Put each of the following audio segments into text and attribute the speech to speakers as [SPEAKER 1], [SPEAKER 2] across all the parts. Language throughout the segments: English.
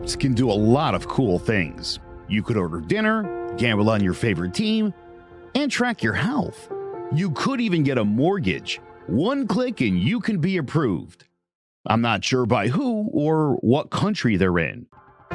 [SPEAKER 1] apps can do a lot of cool things. You could order dinner, gamble on your favorite team, and track your health. You could even get a mortgage. One click and you can be approved. I'm not sure by who or what country they're in.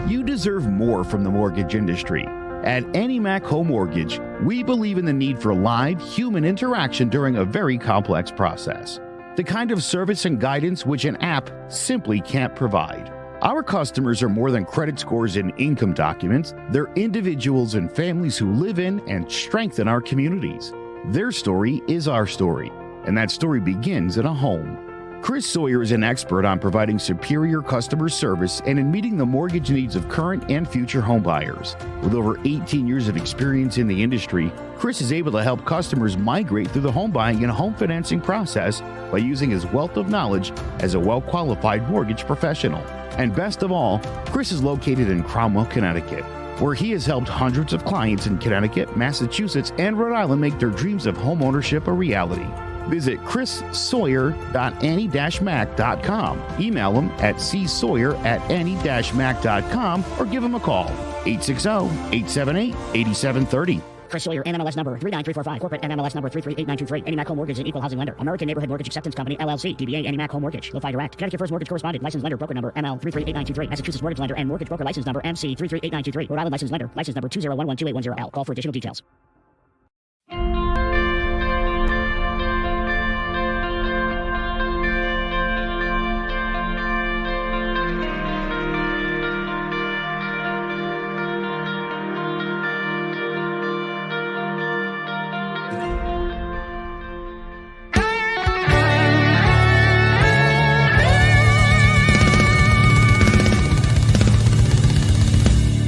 [SPEAKER 1] You deserve more from the mortgage industry. At AnyMac Home Mortgage, we believe in the need for live human interaction during a very complex process. The kind of service and guidance which an app simply can't provide. Our customers are more than credit scores and income documents. They're individuals and families who live in and strengthen our communities. Their story is our story, and that story begins in a home. Chris Sawyer is an expert on providing superior customer service and in meeting the mortgage needs of current and future homebuyers. With over 18 years of experience in the industry, Chris is able to help customers migrate through the home buying and home financing process by using his wealth of knowledge as a well-qualified mortgage professional. And best of all, Chris is located in Cromwell, Connecticut, where he has helped hundreds of clients in Connecticut, Massachusetts, and Rhode Island make their dreams of homeownership a reality. Visit chrissawyer.any-mac.com. Email him at csawyer@any-mac.com or give him a call, 860-878-8730.
[SPEAKER 2] Chris Sawyer, NMLS number 39345, corporate NMLS number 338923. AnyMac Home Mortgage is an equal housing lender. American Neighborhood Mortgage Acceptance Company, LLC. DBA AnyMac Home Mortgage. Lo-Fi Direct. Connecticut First Mortgage Correspondent. License lender. Broker number ML 338923. Massachusetts Mortgage Lender and Mortgage Broker License number MC 338923. Rhode Island License Lender. License number 201128110L. Call for additional details.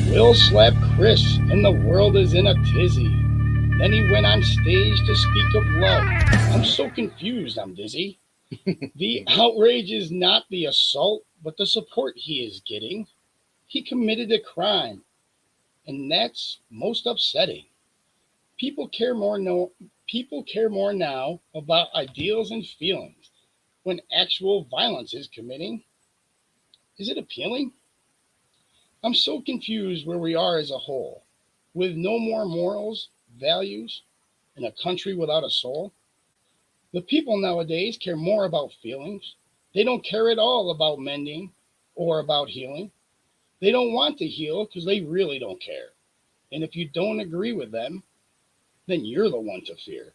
[SPEAKER 3] Will slapped Chris and the world is in a tizzy. Then he went on stage to speak of love. I'm so confused, I'm dizzy. The outrage is not the assault, but the support he is getting. He committed a crime, and that's most upsetting. People care more now about ideals and feelings when actual violence is committing. Is it appealing? I'm so confused where we are as a whole, with no more morals, values, in a country without a soul. The people nowadays care more about feelings. They don't care at all about mending or about healing. They don't want to heal because they really don't care. And if you don't agree with them, then you're the one to fear.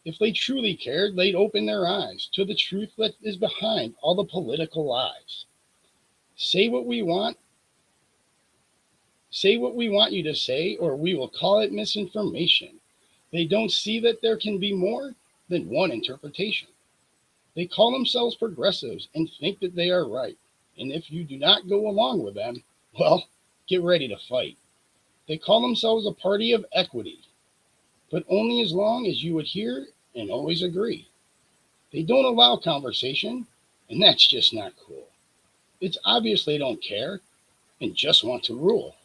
[SPEAKER 3] If they truly cared, they'd open their eyes to the truth that is behind all the political lies. Say what we want you to say, or we will call it misinformation. They don't see that there can be more than one interpretation. They call themselves progressives and think that they are right. And if you do not go along with them, well, get ready to fight. They call themselves a party of equity, but only as long as you adhere and always agree. They don't allow conversation, and that's just not cool. It's obvious they don't care and just want to rule.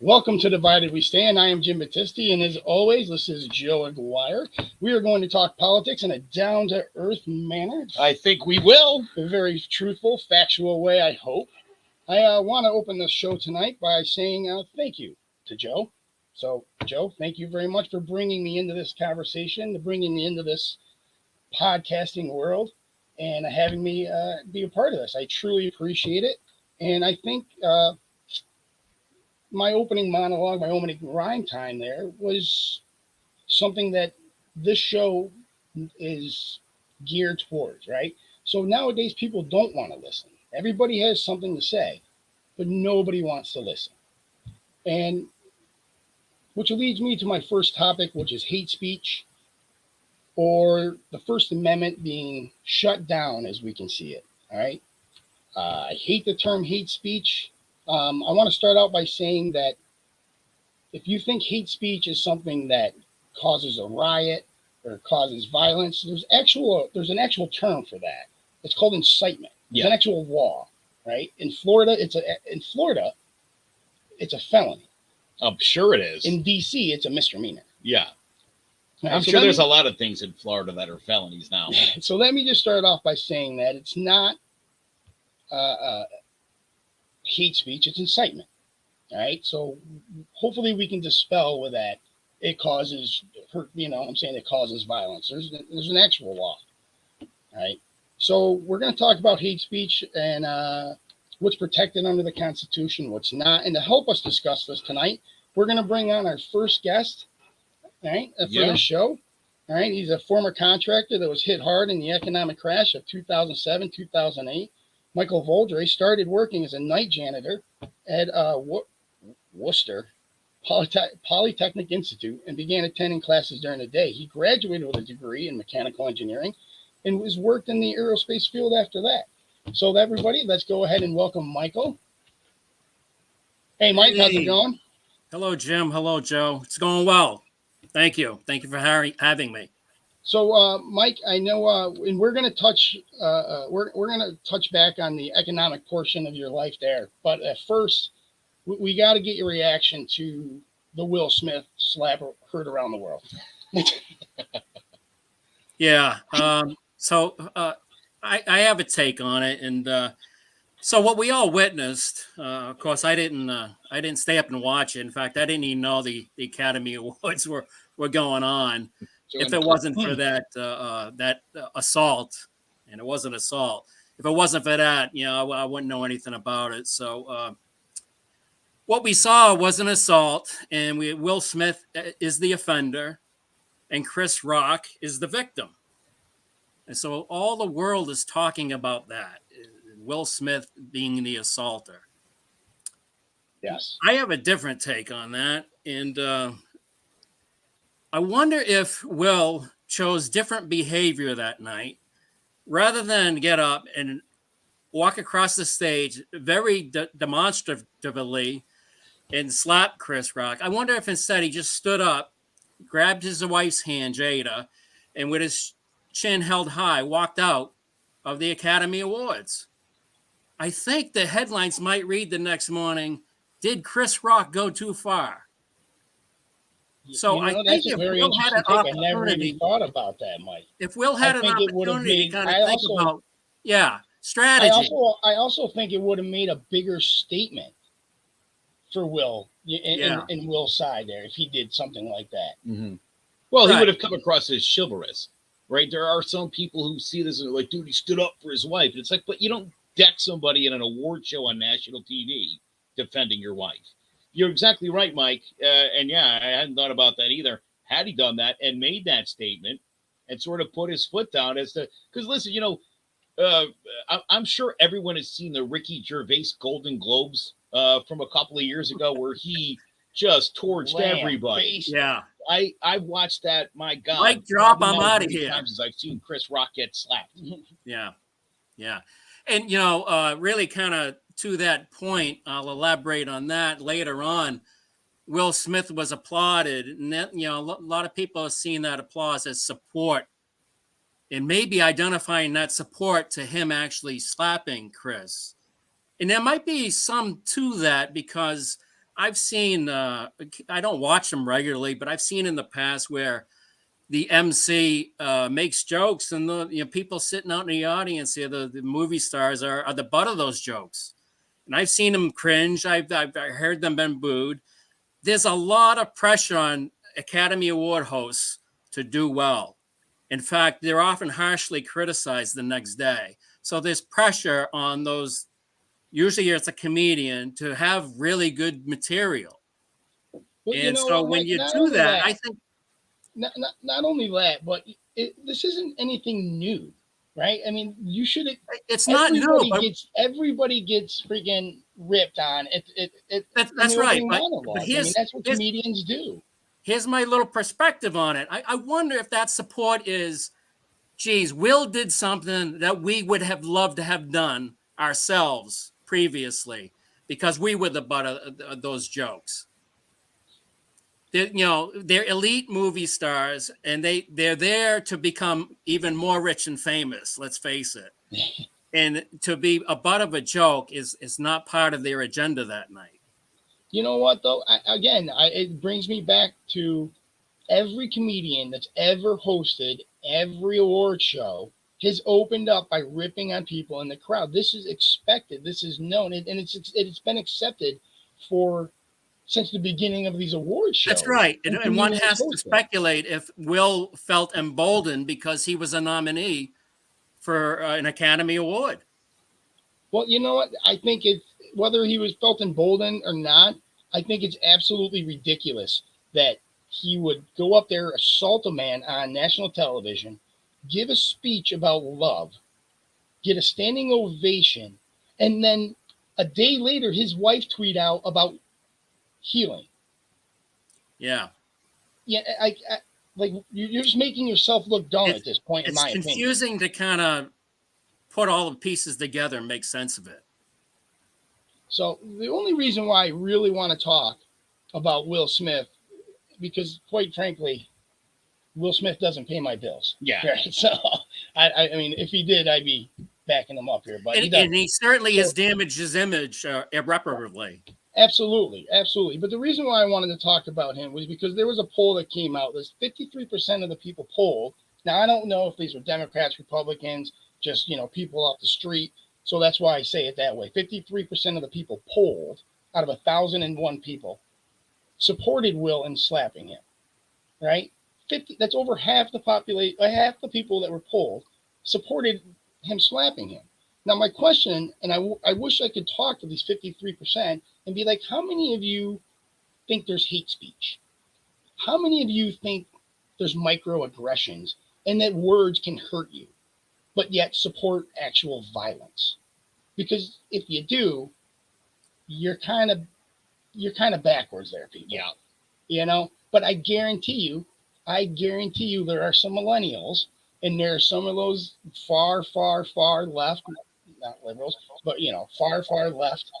[SPEAKER 3] Welcome to Divided We Stand. I am Jim Battisti, and as always, this is Joe Aguirre. We are going to talk politics in a down-to-earth manner. I think we will. A very truthful, factual way, I hope. I want to open the show tonight by saying thank you to Joe. So, Joe, thank you very much for bringing me into this conversation, bringing me into this podcasting world, and having me be a part of this. I truly appreciate it. And I think my opening monologue, my opening rhyme time there was something that this show is geared towards, right? So nowadays people don't want to listen. Everybody has something to say, but nobody wants to listen. And which leads me to my first topic, which is hate speech, or the First Amendment being shut down as we can see it, all right? I hate the term hate speech. I want to start out by saying that if you think hate speech is something that causes a riot or causes violence, there's an actual term for that. It's called incitement. It's an actual law, right? In Florida, it's a felony.
[SPEAKER 4] I'm sure it is.
[SPEAKER 3] In DC, it's a misdemeanor.
[SPEAKER 4] Yeah.
[SPEAKER 3] Right,
[SPEAKER 4] I'm sure there's a lot of things in Florida that are felonies now.
[SPEAKER 3] So let me just start off by saying that it's not hate speech, it's incitement. All right. So hopefully we can dispel with that. It causes hurt, it causes violence. There's an actual law. All right. So we're going to talk about hate speech and what's protected under the Constitution, what's not. And to help us discuss this tonight, we're going to bring on our first guest, all right, for the show. All right. He's a former contractor that was hit hard in the economic crash of 2007, 2008. Michael Vaudreuil started working as a night janitor at Worcester Polytechnic Institute and began attending classes during the day. He graduated with a degree in mechanical engineering and was worked in the aerospace field after that. So everybody, let's go ahead and welcome Michael. Hey, Mike, how's it going?
[SPEAKER 5] Hello, Jim. Hello, Joe. It's going well. Thank you. Thank you for having me.
[SPEAKER 3] So, Mike, I know, and we're going to touch, we're going to touch back on the economic portion of your life there. But at first, we got to get your reaction to the Will Smith slap heard around the world.
[SPEAKER 5] Yeah. So I have a take on it, and so what we all witnessed. Of course, I didn't stay up and watch it. In fact, I didn't even know the Academy Awards were going on. If it wasn't for that assault, and it was an assault. If it wasn't for that, I wouldn't know anything about it. So what we saw was an assault, and Will Smith is the offender, and Chris Rock is the victim. And so all the world is talking about that, Will Smith being the assaulter.
[SPEAKER 3] Yes.
[SPEAKER 5] I have a different take on that, and I wonder if Will chose different behavior that night rather than get up and walk across the stage very demonstratively and slap Chris Rock. I wonder if instead he just stood up, grabbed his wife's hand, Jada, and with his chin held high, walked out of the Academy Awards. I think the headlines might read the next morning, "Did Chris Rock go too far?" So I think if Will had an opportunity,
[SPEAKER 3] I never even thought about that, Mike.
[SPEAKER 5] If Will had an opportunity to kind of think about, strategy.
[SPEAKER 3] I also think it would have made a bigger statement for Will in Will's side there if he did something like that.
[SPEAKER 4] Mm-hmm. Well, he would have come across as chivalrous, right? There are some people who see this and are like, dude, he stood up for his wife. And it's like, but you don't deck somebody in an award show on national TV defending your wife. You're exactly right, Mike. And I hadn't thought about that either. Had he done that and made that statement and sort of put his foot down because listen, I'm sure everyone has seen the Ricky Gervais Golden Globes from a couple of years ago where he just torched everybody.
[SPEAKER 5] Yeah.
[SPEAKER 4] I watched that. My God.
[SPEAKER 5] Mic drop, I'm out of here.
[SPEAKER 4] Times as I've seen Chris Rock get slapped.
[SPEAKER 5] Yeah. Yeah. And, really kind of to that point, I'll elaborate on that later on. Will Smith was applauded, and that, a lot of people have seen that applause as support and maybe identifying that support to him actually slapping Chris. And there might be some to that because I've seen, I don't watch them regularly, but I've seen in the past where the MC makes jokes and the people sitting out in the audience here, the movie stars are the butt of those jokes. And I've seen them cringe. I've heard them been booed. There's a lot of pressure on Academy Award hosts to do well. In fact, they're often harshly criticized the next day. So there's pressure on those. Usually it's a comedian to have really good material. Well, and so when you do that, I think.
[SPEAKER 3] Not only that, but this isn't anything new, right? I mean, you should.
[SPEAKER 5] It's not new.
[SPEAKER 3] Everybody gets freaking ripped on.
[SPEAKER 5] That's right. But
[SPEAKER 3] that's what comedians do.
[SPEAKER 5] Here's my little perspective on it. I wonder if that support is, geez, Will did something that we would have loved to have done ourselves previously because we were the butt of those jokes. They're elite movie stars, and they're there to become even more rich and famous. Let's face it. And to be a butt of a joke is not part of their agenda that night.
[SPEAKER 3] You know what, though? It brings me back to every comedian that's ever hosted every award show has opened up by ripping on people in the crowd. This is expected. This is known, and it's been accepted for since the beginning of these award shows.
[SPEAKER 5] That's right. And one has to speculate if Will felt emboldened because he was a nominee for an Academy Award.
[SPEAKER 3] Well, you know what? I think it's whether he was felt emboldened or not, I think it's absolutely ridiculous that he would go up there, assault a man on national television, give a speech about love, get a standing ovation, and then a day later, his wife tweet out about healing.
[SPEAKER 5] Yeah.
[SPEAKER 3] Yeah, I like you're just making yourself look dumb at this point. In my opinion, it's
[SPEAKER 5] confusing to kind of put all the pieces together and make sense of it.
[SPEAKER 3] So the only reason why I really want to talk about Will Smith, because quite frankly, Will Smith doesn't pay my bills.
[SPEAKER 4] Yeah.
[SPEAKER 3] Right? So I mean, if he did, I'd be backing him up here. But
[SPEAKER 5] he certainly has damaged his image irreparably.
[SPEAKER 3] Absolutely. But the reason why I wanted to talk about him was because there was a poll that came out. There's 53% of the people polled. Now, I don't know if these were Democrats, Republicans, just, people off the street. So that's why I say it that way. 53% of the people polled out of 1,001 people supported Will in slapping him, right? That's over half the population, half the people that were polled supported him slapping him. Now, my question, and I wish I could talk to these 53% and be like, how many of you think there's hate speech? How many of you think there's microaggressions and that words can hurt you, but yet support actual violence? Because if you do, you're kind of backwards there, people.
[SPEAKER 4] Yeah.
[SPEAKER 3] But I guarantee you there are some millennials and there are some of those far, far, far left, not liberals, but far left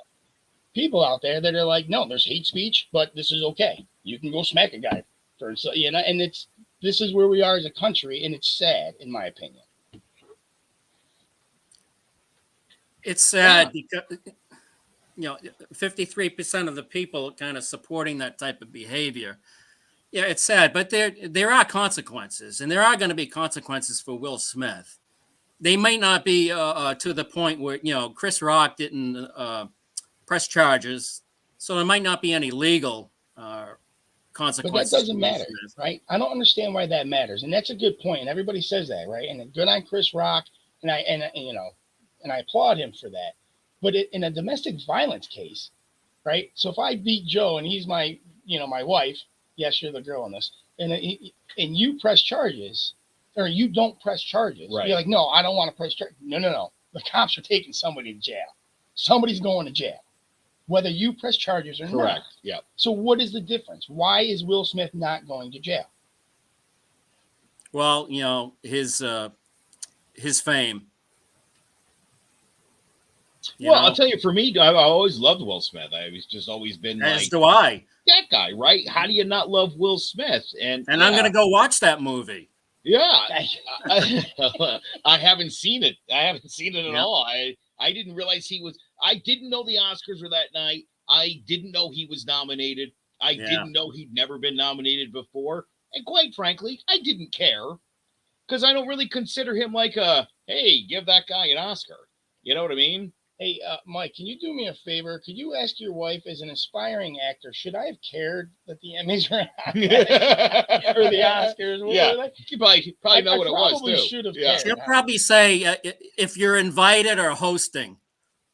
[SPEAKER 3] people out there that are like, no, there's hate speech, but this is okay. You can go smack a guy and this is where we are as a country, and it's sad, in my opinion.
[SPEAKER 5] It's sad because 53% of the people kind of supporting that type of behavior. Yeah, it's sad, but there are consequences, and there are going to be consequences for Will Smith. They might not be to the point where Chris Rock didn't press charges, so there might not be any legal consequences.
[SPEAKER 3] But that doesn't matter, right? I don't understand why that matters, and that's a good point. And everybody says that, right? And good on Chris Rock, and I applaud him for that. But in a domestic violence case, right? So if I beat Joe and he's my wife, yes, you're the girl in this, and you press charges, or you don't press charges.
[SPEAKER 4] Right.
[SPEAKER 3] You're like, no, I don't want to press charges. No. The cops are taking somebody to jail. Somebody's going to jail, whether you press charges or not.
[SPEAKER 4] Correct. Yeah.
[SPEAKER 3] So what is the difference? Why is Will Smith not going to jail?
[SPEAKER 5] Well, his fame.
[SPEAKER 4] I'll tell you, for me, I've always loved Will Smith. I've just always been
[SPEAKER 5] as do I.
[SPEAKER 4] That guy, right? How do you not love Will Smith? And
[SPEAKER 5] I'm going to go watch that movie.
[SPEAKER 4] Yeah. I haven't seen it. I haven't seen it at all. I didn't realize I didn't know the Oscars were that night. I didn't know he was nominated. I didn't know he'd never been nominated before. And quite frankly, I didn't care because I don't really consider him like hey, give that guy an Oscar. You know what I mean?
[SPEAKER 3] Hey, Mike, can you do me a favor? Could you ask your wife, as an aspiring actor, should I have cared that the Emmys were on or the Oscars?
[SPEAKER 4] You probably know what it was, too.
[SPEAKER 3] Should have cared.
[SPEAKER 5] She'll probably say if you're invited or hosting.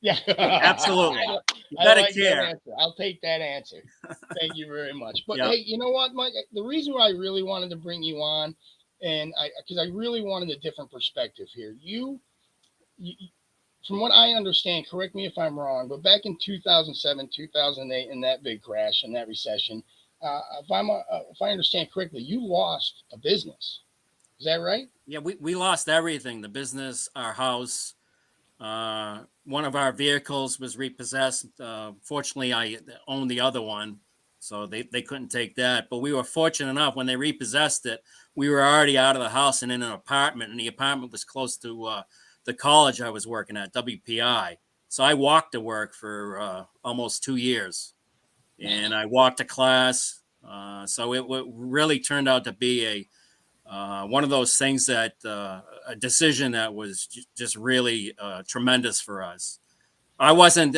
[SPEAKER 3] Yeah,
[SPEAKER 5] absolutely. You
[SPEAKER 3] better
[SPEAKER 5] care.
[SPEAKER 3] I'll take that answer. Thank you very much. But hey, you know what, Mike? The reason why I really wanted to bring you on, because I really wanted a different perspective here. You from what I understand, correct me if I'm wrong, but back in 2007, 2008, in that big crash and that recession, if I understand correctly, you lost a business. Is that right?
[SPEAKER 5] Yeah, we lost everything: the business, our house. One of our vehicles was repossessed. Fortunately, I owned the other one, so they couldn't take that. But we were fortunate enough when they repossessed it, we were already out of the house and in an apartment, and the apartment was close to the college I was working at, WPI. So I walked to work for almost 2 years, and I walked to class. So it really turned out to be one of those things that a decision that was just really tremendous for us. I wasn't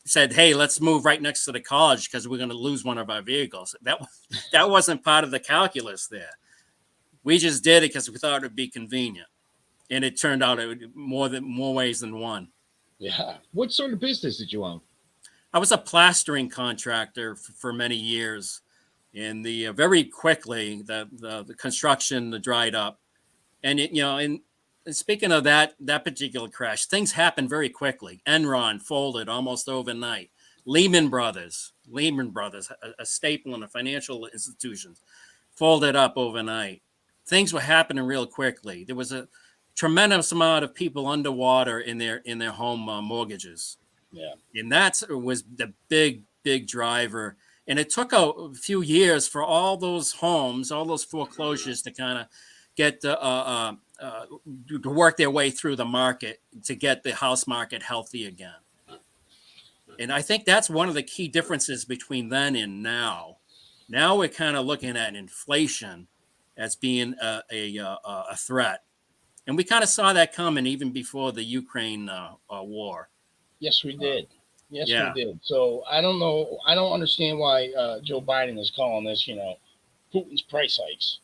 [SPEAKER 5] said, hey, let's move right next to the college because we're going to lose one of our vehicles. That wasn't part of the calculus there. We just did it because we thought it would be convenient, and it turned out it would more ways than one.
[SPEAKER 3] Yeah.
[SPEAKER 4] What sort of business did you own?
[SPEAKER 5] I was a plastering contractor for many years, and very quickly the construction dried up, and and speaking of that particular crash, things happened very quickly. Enron folded almost overnight. Lehman Brothers, a staple in the financial institutions, folded up overnight. Things were happening real quickly. There was a tremendous amount of people underwater in their home mortgages.
[SPEAKER 3] Yeah.
[SPEAKER 5] And that was the big driver. And it took a few years for all those homes, all those foreclosures to kind of get to work their way through the market to get the house market healthy again. And I think that's one of the key differences between then and now. Now we're kind of looking at inflation as being a threat. And we kind of saw that coming even before the Ukraine war.
[SPEAKER 3] Yes, we did. Yes,
[SPEAKER 5] Yeah.
[SPEAKER 3] we did. So I don't know. I don't understand why Joe Biden is calling this, Putin's price hikes,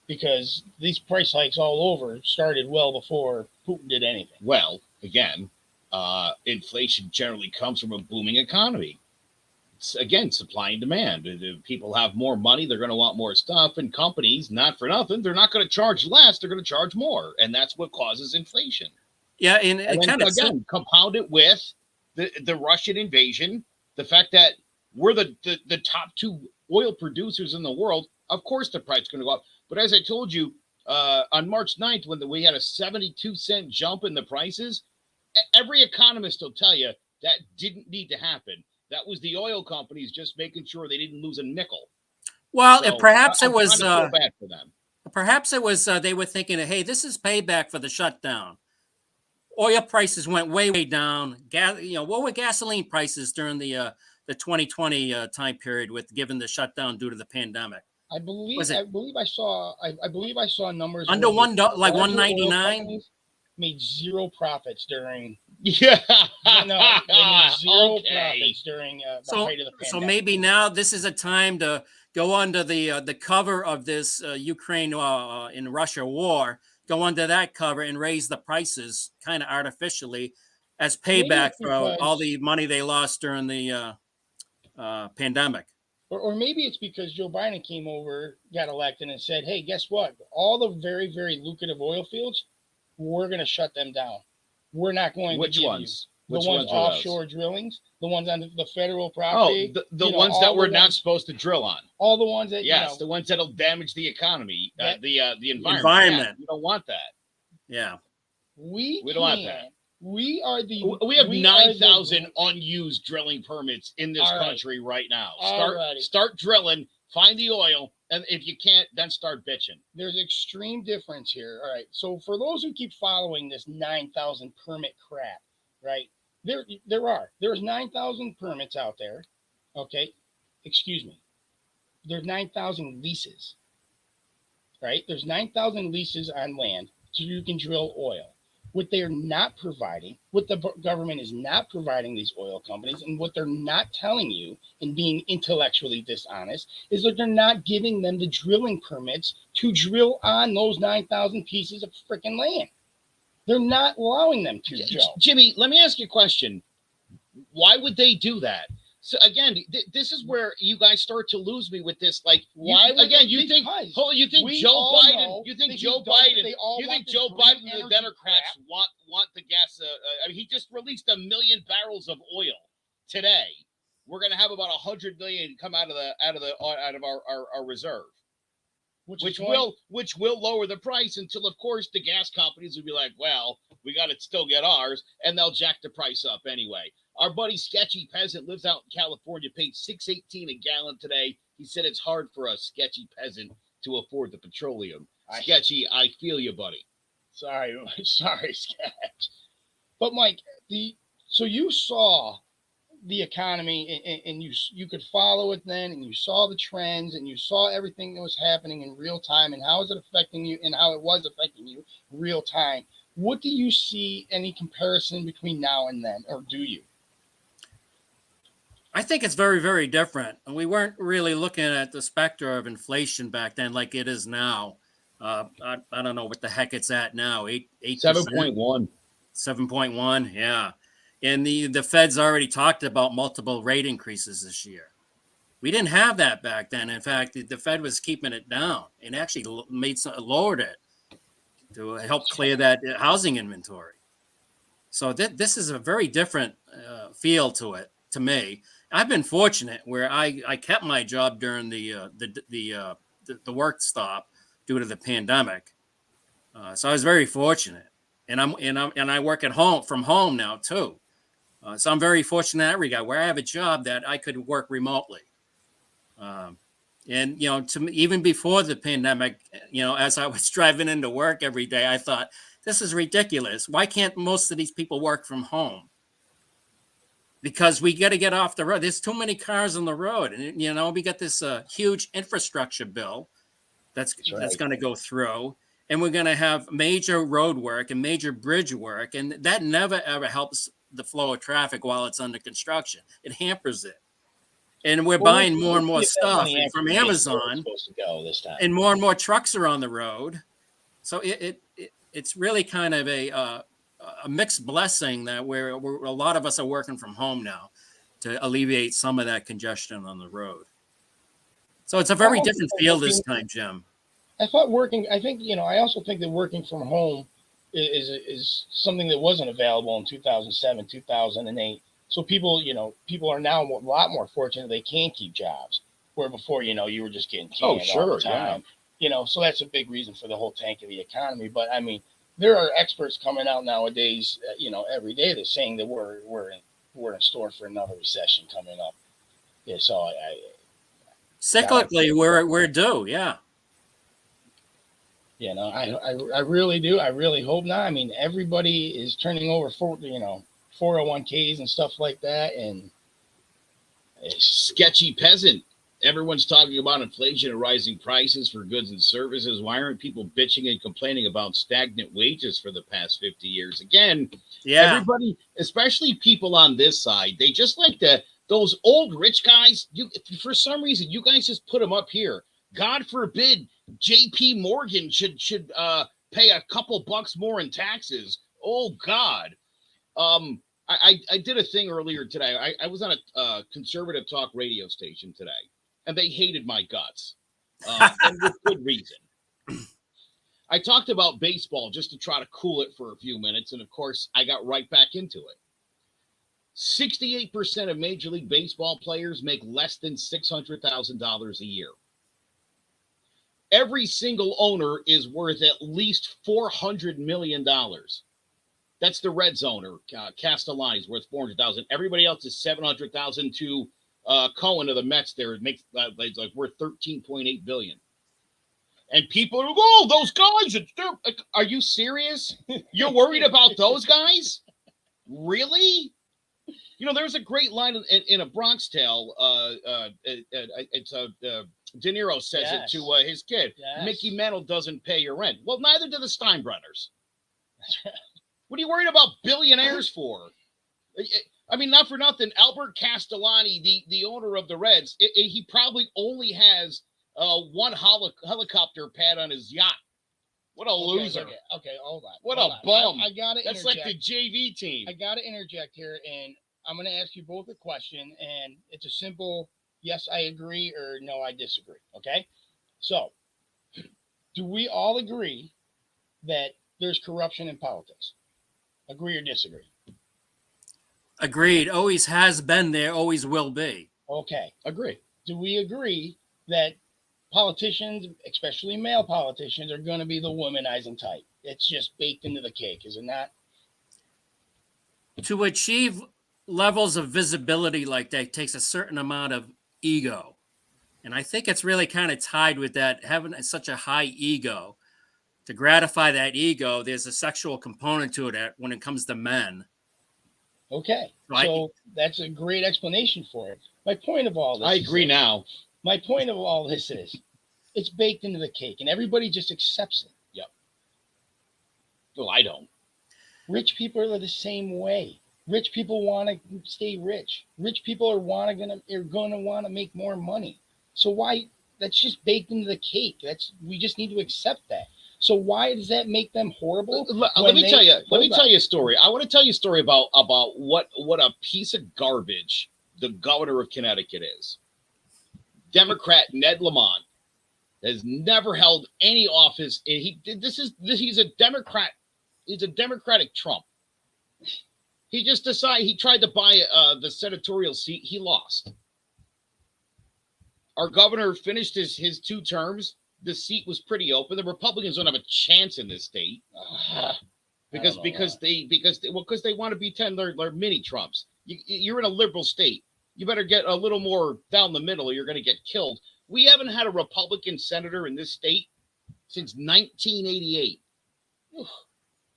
[SPEAKER 3] because these price hikes all over started well before Putin did anything.
[SPEAKER 4] Well, again, inflation generally comes from a booming economy. It's, again, supply and demand. If people have more money, they're going to want more stuff, and companies, not for nothing, they're not going to charge less, they're going to charge more, and that's what causes inflation.
[SPEAKER 5] Yeah, and it kind of
[SPEAKER 4] again compound it with the Russian invasion, the fact that we're the top two oil producers in the world. Of course, the price is going to go up. But as I told you, on March 9th, when we had a 72-cent jump in the prices, every economist will tell you that didn't need to happen. That was the oil companies just making sure they didn't lose a nickel.
[SPEAKER 5] Well,
[SPEAKER 4] So
[SPEAKER 5] perhaps it
[SPEAKER 4] I'm
[SPEAKER 5] was
[SPEAKER 4] trying to feel bad for them.
[SPEAKER 5] Perhaps it was they were thinking, hey, this is payback for the shutdown. Oil prices went way down. What were gasoline prices during the 2020 time period given the shutdown due to the pandemic?
[SPEAKER 3] I believe I saw numbers
[SPEAKER 5] under
[SPEAKER 3] where
[SPEAKER 5] $1, like
[SPEAKER 3] larger oil
[SPEAKER 5] $1.99.
[SPEAKER 3] companies made zero profits during.
[SPEAKER 4] Yeah,
[SPEAKER 3] They made zero
[SPEAKER 4] Okay.
[SPEAKER 3] profits during the height of the pandemic.
[SPEAKER 5] So maybe now this is a time to go under the cover of this Ukraine and Russia war. Go under that cover and raise the prices kind of artificially as payback for all the money they lost during the pandemic.
[SPEAKER 3] Or maybe it's because Joe Biden came over, got elected, and said, hey, guess what? All the very, very lucrative oil fields, we're going to shut them down. We're not going to give
[SPEAKER 4] ones?
[SPEAKER 3] you
[SPEAKER 4] Which
[SPEAKER 3] the ones
[SPEAKER 4] ones are those?
[SPEAKER 3] offshore drillings, the ones on the federal
[SPEAKER 4] Oh,
[SPEAKER 3] property.
[SPEAKER 4] the ones that we're not supposed to drill on.
[SPEAKER 3] All the ones that,
[SPEAKER 4] Yes, the ones that'll damage the economy, the environment.
[SPEAKER 5] Environment.
[SPEAKER 4] Yeah, we don't want that.
[SPEAKER 5] Yeah.
[SPEAKER 3] we
[SPEAKER 4] don't want that.
[SPEAKER 3] We are the.
[SPEAKER 4] We have
[SPEAKER 3] we
[SPEAKER 4] 9,000
[SPEAKER 3] are the-
[SPEAKER 4] unused drilling permits in this
[SPEAKER 3] All right.
[SPEAKER 4] country right now.
[SPEAKER 3] Alrighty.
[SPEAKER 4] Start drilling, find the oil, and if you can't, then start bitching.
[SPEAKER 3] There's extreme difference here. All right. So for those who keep following this 9,000 permit crap, right? There's 9,000 permits out there. Okay. Excuse me. There's 9,000 leases. Right? There's 9,000 leases on land so you can drill oil. What they're not providing, what the government is not providing these oil companies, and what they're not telling you and being intellectually dishonest, is that they're not giving them the drilling permits to drill on those 9,000 pieces of freaking land. They're not allowing them to, Joe.
[SPEAKER 4] Jimmy, let me ask you a question. Why would they do that? So again, this is where you guys start to lose me with this. Like,
[SPEAKER 3] Why would
[SPEAKER 4] again?
[SPEAKER 3] they?
[SPEAKER 4] You think
[SPEAKER 3] we
[SPEAKER 4] Joe
[SPEAKER 3] all
[SPEAKER 4] Biden?
[SPEAKER 3] know
[SPEAKER 4] You think
[SPEAKER 3] that
[SPEAKER 4] Joe
[SPEAKER 3] he does-
[SPEAKER 4] Biden?
[SPEAKER 3] they all
[SPEAKER 4] You
[SPEAKER 3] want
[SPEAKER 4] think
[SPEAKER 3] this
[SPEAKER 4] Joe
[SPEAKER 3] green
[SPEAKER 4] Biden and the
[SPEAKER 3] energy
[SPEAKER 4] Democrats
[SPEAKER 3] crap.
[SPEAKER 4] want the gas? I mean, he just released 1 million barrels of oil today. We're going to have about 100 million come out of our reserve, which will lower the price until, of course, the gas companies will be like, well, we got to still get ours, and they'll jack the price up anyway. Our buddy Sketchy Peasant lives out in California, paid $6.18 a gallon today. He said it's hard for a sketchy peasant to afford the petroleum. Sketchy, I feel you, buddy.
[SPEAKER 3] Sorry, Sketch. But Mike, so you saw the economy, and you could follow it then, and you saw the trends, and you saw everything that was happening in real time, and how is it affecting you, and how it was affecting you real time. What do you see any comparison between now and then, or do you?
[SPEAKER 5] I think it's very, very different. And we weren't really looking at the specter of inflation back then like it is now. I don't know what the heck it's at now. 8%.
[SPEAKER 4] 7.1.
[SPEAKER 5] 7.1. Yeah. And the Fed's already talked about multiple rate increases this year. We didn't have that back then. In fact, the Fed was keeping it down and actually lowered it to help clear that housing inventory. So this is a very different feel to it, to me. I've been fortunate where I kept my job during the work stop due to the pandemic. So I was very fortunate, and I work at home from home now too. So I'm very fortunate in that regard, where I have a job that I could work remotely. And to me, even before the pandemic, as I was driving into work every day, I thought, this is ridiculous. Why can't most of these people work from home? Because we got to get off the road. There's too many cars on the road, and we got this huge infrastructure bill that's going to go through, and we're going to have major road work and major bridge work, and that never ever helps the flow of traffic while it's under construction. It hampers it, and we're buying more and more stuff from Amazon, and more trucks are on the road, so it's really kind of a mixed blessing that we're a lot of us are working from home now to alleviate some of that congestion on the road. So it's a very different feel this time, Jim.
[SPEAKER 3] I also think that working from home is something that wasn't available in 2007, 2008. So people are now a lot more fortunate they can keep jobs, where before, you were just getting canned all the time. Yeah. So that's a big reason for the whole tank of the economy. But I mean, there are experts coming out nowadays, every day that's saying that we're in store for another recession coming up. Yeah, so
[SPEAKER 5] cyclically we're due. Yeah.
[SPEAKER 3] I really do. I really hope not. I mean, everybody is turning over 401ks and stuff like that, and
[SPEAKER 4] it's sketchy peasant. Everyone's talking about inflation and rising prices for goods and services. Why aren't people bitching and complaining about stagnant wages for the past 50 years? Again, everybody, especially people on this side, they just like those old rich guys. For some reason, you guys just put them up here. God forbid JP Morgan should pay a couple bucks more in taxes. Oh, God. I did a thing earlier today. I was on a conservative talk radio station today. And they hated my guts, and with good reason. I talked about baseball just to try to cool it for a few minutes, and of course, I got right back into it. 68% of Major League Baseball players make less than $600,000 a year. Every single owner is worth at least $400 million. That's the Reds owner. Castellani's worth $400,000. Everybody else is $700,000 to Cohen of the Mets. There it makes like worth $13.8 billion. And people are like, oh, those guys! Are you serious? You're worried about those guys? Really? There's a great line in a Bronx Tale. De Niro says it to his kid. Yes. Mickey Mantle doesn't pay your rent. Well, neither do the Steinbrenners. What are you worried about billionaires for? I mean, not for nothing. Albert Castellani, the owner of the Reds, he probably only has one helicopter pad on his yacht. What a loser.
[SPEAKER 3] Okay, hold on.
[SPEAKER 4] What a bum.
[SPEAKER 3] I got to
[SPEAKER 4] That's like the JV team.
[SPEAKER 3] I got to interject here, and I'm going to ask you both a question, and it's a simple yes, I agree, or no, I disagree. Okay? So, do we all agree that there's corruption in politics? Agree or disagree?
[SPEAKER 5] Agreed. Always has been there, always will be.
[SPEAKER 3] Okay.
[SPEAKER 4] Agree.
[SPEAKER 3] Do we agree that politicians, especially male politicians, are going to be the womanizing type? It's just baked into the cake, is it not?
[SPEAKER 5] To achieve levels of visibility like that takes a certain amount of ego. And I think it's really kind of tied with that, having such a high ego. To gratify that ego, there's a sexual component to it when it comes to men.
[SPEAKER 3] Okay,
[SPEAKER 5] Right.
[SPEAKER 3] so that's a great explanation for it. My point of all this,
[SPEAKER 4] I agree now.
[SPEAKER 3] My point of all this is, it's baked into the cake, and everybody just accepts it.
[SPEAKER 4] Yep. Well, I don't.
[SPEAKER 3] Rich people are the same way. Rich people want to stay rich. Rich people are going to want to make more money. So why? That's just baked into the cake. We just need to accept that. So why does that make them horrible?
[SPEAKER 4] Let me tell you a story. I want to tell you a story about what a piece of garbage the governor of Connecticut is. Democrat Ned Lamont has never held any office. He's a Democrat. He's a Democratic Trump. He just decided he tried to buy the senatorial seat. He lost. Our governor finished his 2 terms. The seat was pretty open. The Republicans don't have a chance in this state because they want to pretend they're mini Trumps. You're in a liberal state. You better get a little more down the middle, or you're going to get killed. We haven't had a Republican senator in this state since 1988,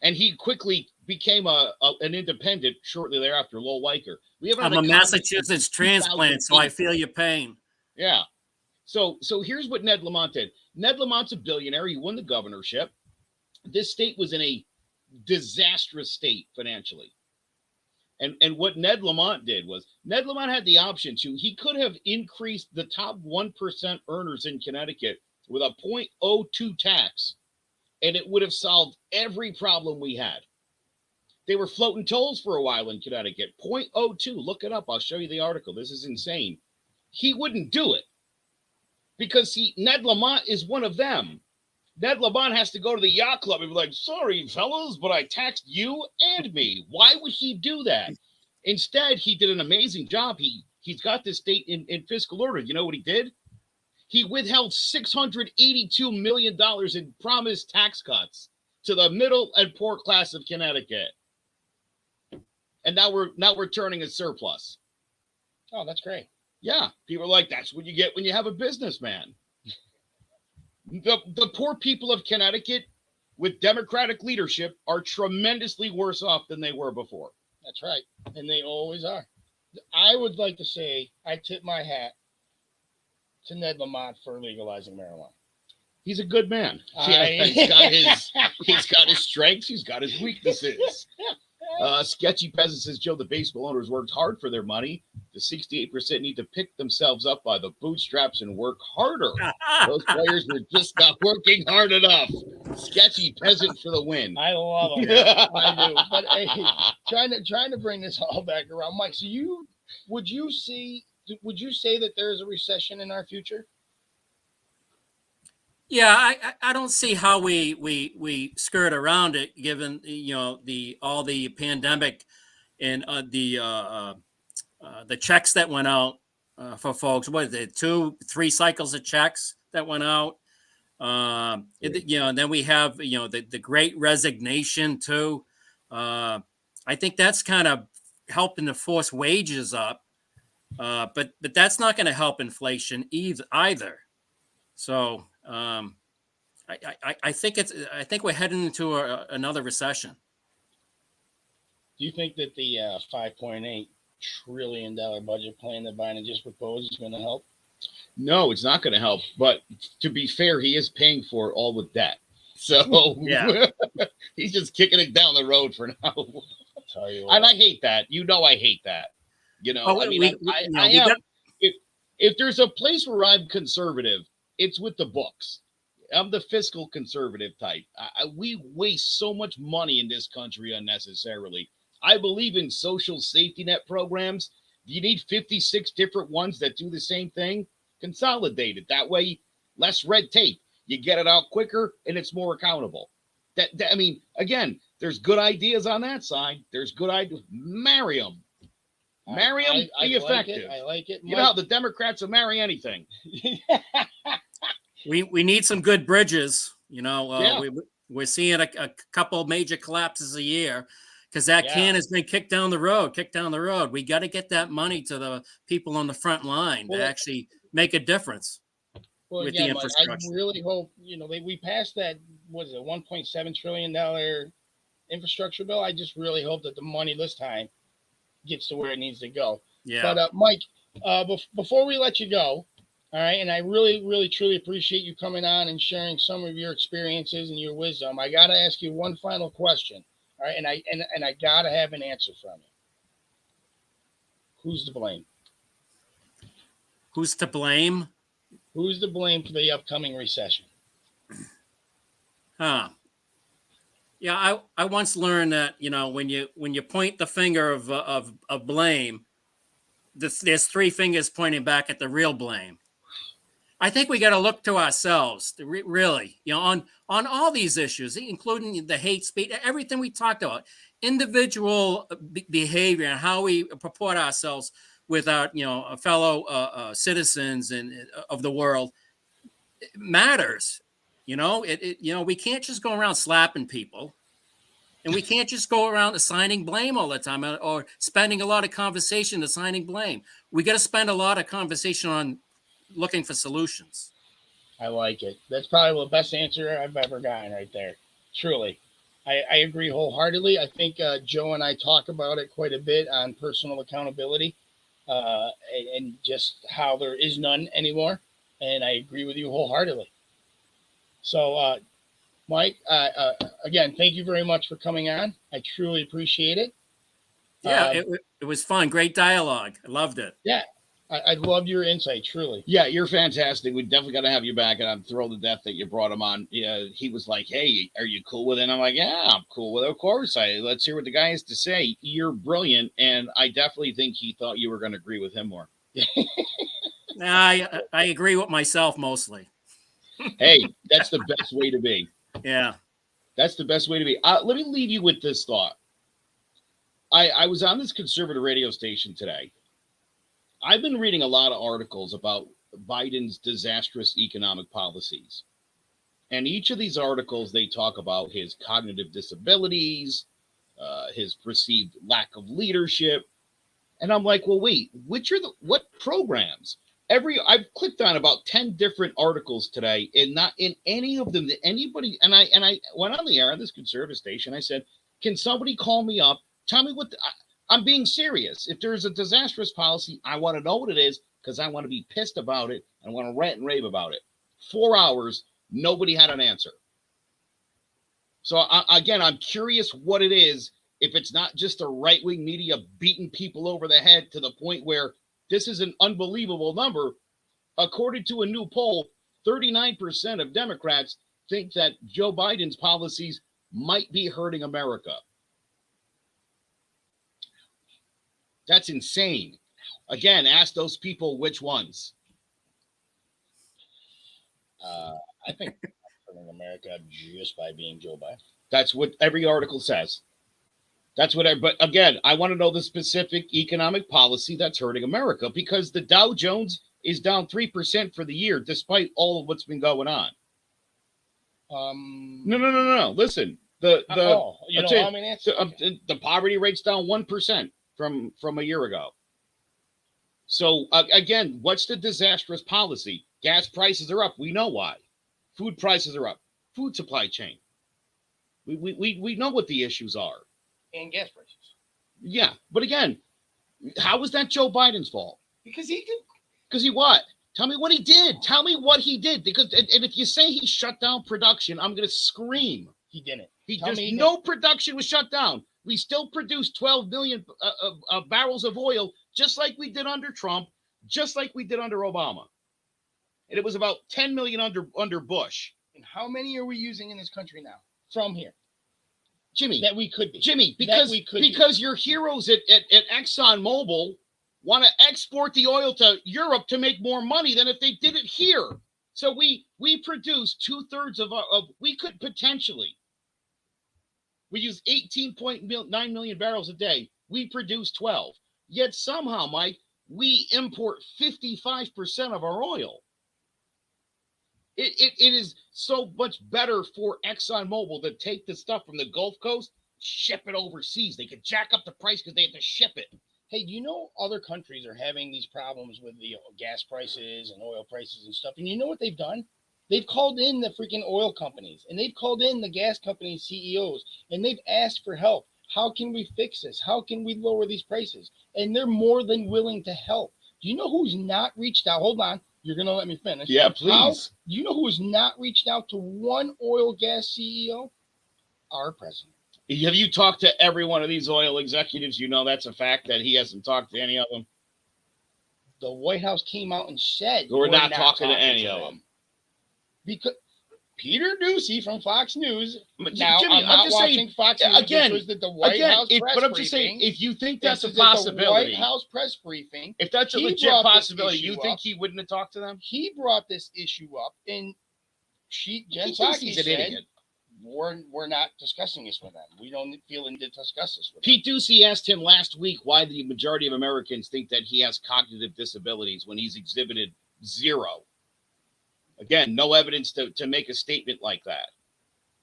[SPEAKER 4] and he quickly became an independent shortly thereafter. Lowell Weicker.
[SPEAKER 5] I'm a Massachusetts transplant, so I feel your pain.
[SPEAKER 4] Yeah. So here's what Ned Lamont did. Ned Lamont's a billionaire. He won the governorship. This state was in a disastrous state financially. And what Ned Lamont did was, Ned Lamont had the option to, he could have increased the top 1% earners in Connecticut with a 0.02 tax, and it would have solved every problem we had. They were floating tolls for a while in Connecticut. 0.02. Look it up. I'll show you the article. This is insane. He wouldn't do it because Ned Lamont is one of them. Ned Lamont has to go to the yacht club and be like, sorry, fellas, but I taxed you and me. Why would he do that? Instead, he did an amazing job. He's got this state in fiscal order. You know what he did? He withheld $682 million in promised tax cuts to the middle and poor class of Connecticut. And now we're turning a surplus.
[SPEAKER 3] Oh, that's great.
[SPEAKER 4] Yeah. People are like, that's what you get when you have a businessman. The poor people of Connecticut with Democratic leadership are tremendously worse off than they were before.
[SPEAKER 3] That's right. And they always are. I would like to say I tip my hat to Ned Lamont for legalizing marijuana.
[SPEAKER 4] He's a good man. He's got his strengths. He's got his weaknesses. Sketchy Peasant says, Joe, the baseball owners worked hard for their money. The 68% need to pick themselves up by the bootstraps and work harder. Those players were just not working hard enough. Sketchy Peasant for the win.
[SPEAKER 3] I love him. I do. But hey, trying to bring this all back around, Mike. So would you say that there is a recession in our future?
[SPEAKER 5] Yeah, I don't see how we skirt around it, given all the pandemic and the checks that went out for folks. What is it, 2-3 cycles of checks that went out? And then we have the Great Resignation too. I think that's kind of helping to force wages up, but that's not going to help inflation either. So. I think we're heading into another recession.
[SPEAKER 3] Do you think that the $5.8 trillion budget plan that Biden just proposed is going to help?
[SPEAKER 4] No, it's not going to help. But to be fair, he is paying for it all with debt. So yeah, he's just kicking it down the road for now.
[SPEAKER 3] Tell you what.
[SPEAKER 4] And I hate that. I hate that. If there's a place where I'm conservative, it's with the books. I'm the fiscal conservative type. We waste so much money in this country unnecessarily. I believe in social safety net programs. You need 56 different ones that do the same thing. Consolidate it. That way, less red tape. You get it out quicker, and it's more accountable. Again, there's good ideas on that side. There's good ideas. Marry them. Marry them. Be effective.
[SPEAKER 3] I like it.
[SPEAKER 4] You know how the Democrats will marry anything.
[SPEAKER 5] We need some good bridges. We're seeing a couple major collapses a year because that can has been kicked down the road. We got to get that money to the people on the front line to actually make a difference with the infrastructure.
[SPEAKER 3] Mike, I really hope we passed that. Was it $1.7 trillion infrastructure bill? I just really hope that the money this time gets to where it needs to go.
[SPEAKER 5] Yeah.
[SPEAKER 3] But Mike, before we let you go, all right, and I really, really, truly appreciate you coming on and sharing some of your experiences and your wisdom. I got to ask you one final question, all right, and I got to have an answer from you. Who's to blame?
[SPEAKER 5] Who's to blame?
[SPEAKER 3] Who's to blame for the upcoming recession?
[SPEAKER 5] Huh. Yeah, I once learned that, when you point the finger of blame, there's three fingers pointing back at the real blame. I think we got to look to ourselves, really, on all these issues, including the hate speech, everything we talked about, individual behavior and how we purport ourselves with our, fellow citizens of the world. It matters. We can't just go around slapping people, and we can't just go around assigning blame all the time or spending a lot of conversation assigning blame. We got to spend a lot of conversation on looking for solutions.
[SPEAKER 3] I like it. That's probably the best answer I've ever gotten right there. Truly. I agree wholeheartedly. I think Joe and I talk about it quite a bit on personal accountability and just how there is none anymore. And I agree with you wholeheartedly. So, Mike, again, thank you very much for coming on. I truly appreciate it.
[SPEAKER 5] Yeah, it was fun. Great dialogue. I loved it.
[SPEAKER 3] Yeah, I loved your insight, truly.
[SPEAKER 4] Yeah, you're fantastic. We definitely got to have you back, and I'm thrilled to death that you brought him on. Yeah, he was like, "Hey, are you cool with it?" And I'm like, "Yeah, I'm cool with it. Of course. Let's hear what the guy has to say." You're brilliant, and I definitely think he thought you were going to agree with him more.
[SPEAKER 5] I agree with myself mostly.
[SPEAKER 4] Hey, that's the best way to be.
[SPEAKER 5] Yeah,
[SPEAKER 4] that's the best way to be. Let me leave you with this thought. I was on this conservative radio station today. I've been reading a lot of articles about Biden's disastrous economic policies. And each of these articles, they talk about his cognitive disabilities, his perceived lack of leadership. And I'm like, well, wait, what programs? I've clicked on about 10 different articles today, and not in any of them that anybody, and I went on the air on this conservative station. I said, can somebody call me up? Tell me I'm being serious. If there's a disastrous policy, I want to know what it is, because I want to be pissed about it. And I want to rant and rave about it. 4 hours, nobody had an answer. So again, I'm curious what it is. If it's not just a right-wing media beating people over the head to the point where this is an unbelievable number. According to a new poll, 39% of Democrats think that Joe Biden's policies might be hurting America. That's insane. Again, ask those people which ones.
[SPEAKER 3] I think hurting America just by being Joe Biden.
[SPEAKER 4] That's what every article says. But again, I want to know the specific economic policy that's hurting America, because the Dow Jones is down 3% for the year, despite all of what's been going on. No. Listen, the poverty rate's down 1% from a year ago. So again, what's the disastrous policy? Gas prices are up. We know why. Food prices are up. Food supply chain. We know what the issues are.
[SPEAKER 3] And gas prices.
[SPEAKER 4] Yeah, but again, how was that Joe Biden's fault?
[SPEAKER 3] Because he did.
[SPEAKER 4] Because he what? Tell me what he did. Tell me what he did. Because and if you say he shut down production, I'm going to scream.
[SPEAKER 3] He didn't.
[SPEAKER 4] No production was shut down. We still produced 12 million barrels of oil, just like we did under Trump, just like we did under Obama. And it was about 10 million under Bush.
[SPEAKER 3] And how many are we using in this country now from here?
[SPEAKER 4] Jimmy,
[SPEAKER 3] that we could be.
[SPEAKER 4] Jimmy, because your heroes at ExxonMobil want to export the oil to Europe to make more money than if they did it here. So we produce 2/3 of we could potentially. We use 18.9 million barrels a day. We produce 12. Yet somehow, Mike, we import 55% of our oil. It is so much better for ExxonMobil to take the stuff from the Gulf Coast, ship it overseas. They could jack up the price because they have to ship it.
[SPEAKER 3] Hey, do you know other countries are having these problems with the gas prices and oil prices and stuff? And you know what they've done? They've called in the freaking oil companies, and they've called in the gas company CEOs, and they've asked for help. How can we fix this? How can we lower these prices? And they're more than willing to help. Do you know who's not reached out? Hold on. You're going to let me finish.
[SPEAKER 4] Yeah, please.
[SPEAKER 3] Do you know who has not reached out to one oil gas CEO? Our president.
[SPEAKER 4] Have you talked to every one of these oil executives? You know that's a fact that he hasn't talked to any of them.
[SPEAKER 3] The White House came out and said
[SPEAKER 4] we're not talking to any of them.
[SPEAKER 3] Because Peter Ducey from Fox News.
[SPEAKER 4] But
[SPEAKER 3] Now,
[SPEAKER 4] Jimmy,
[SPEAKER 3] I'm not watching
[SPEAKER 4] saying,
[SPEAKER 3] Fox News.
[SPEAKER 4] Again,
[SPEAKER 3] this was at the White House press
[SPEAKER 4] but I'm
[SPEAKER 3] briefing.
[SPEAKER 4] just saying, if you think that's a
[SPEAKER 3] This is at
[SPEAKER 4] possibility,
[SPEAKER 3] the White House press briefing.
[SPEAKER 4] If that's a
[SPEAKER 3] he
[SPEAKER 4] legit
[SPEAKER 3] brought this
[SPEAKER 4] possibility, you
[SPEAKER 3] issue
[SPEAKER 4] think
[SPEAKER 3] up.
[SPEAKER 4] he wouldn't have talked to them?
[SPEAKER 3] He brought this issue up, and Jen
[SPEAKER 4] He thinks
[SPEAKER 3] Psaki
[SPEAKER 4] he's an
[SPEAKER 3] said,
[SPEAKER 4] idiot.
[SPEAKER 3] we're not discussing this with them. We don't feel in to discuss this with them.
[SPEAKER 4] Pete Ducey asked him last week why the majority of Americans think that he has cognitive disabilities when he's exhibited zero. Again, no evidence to make a statement like that.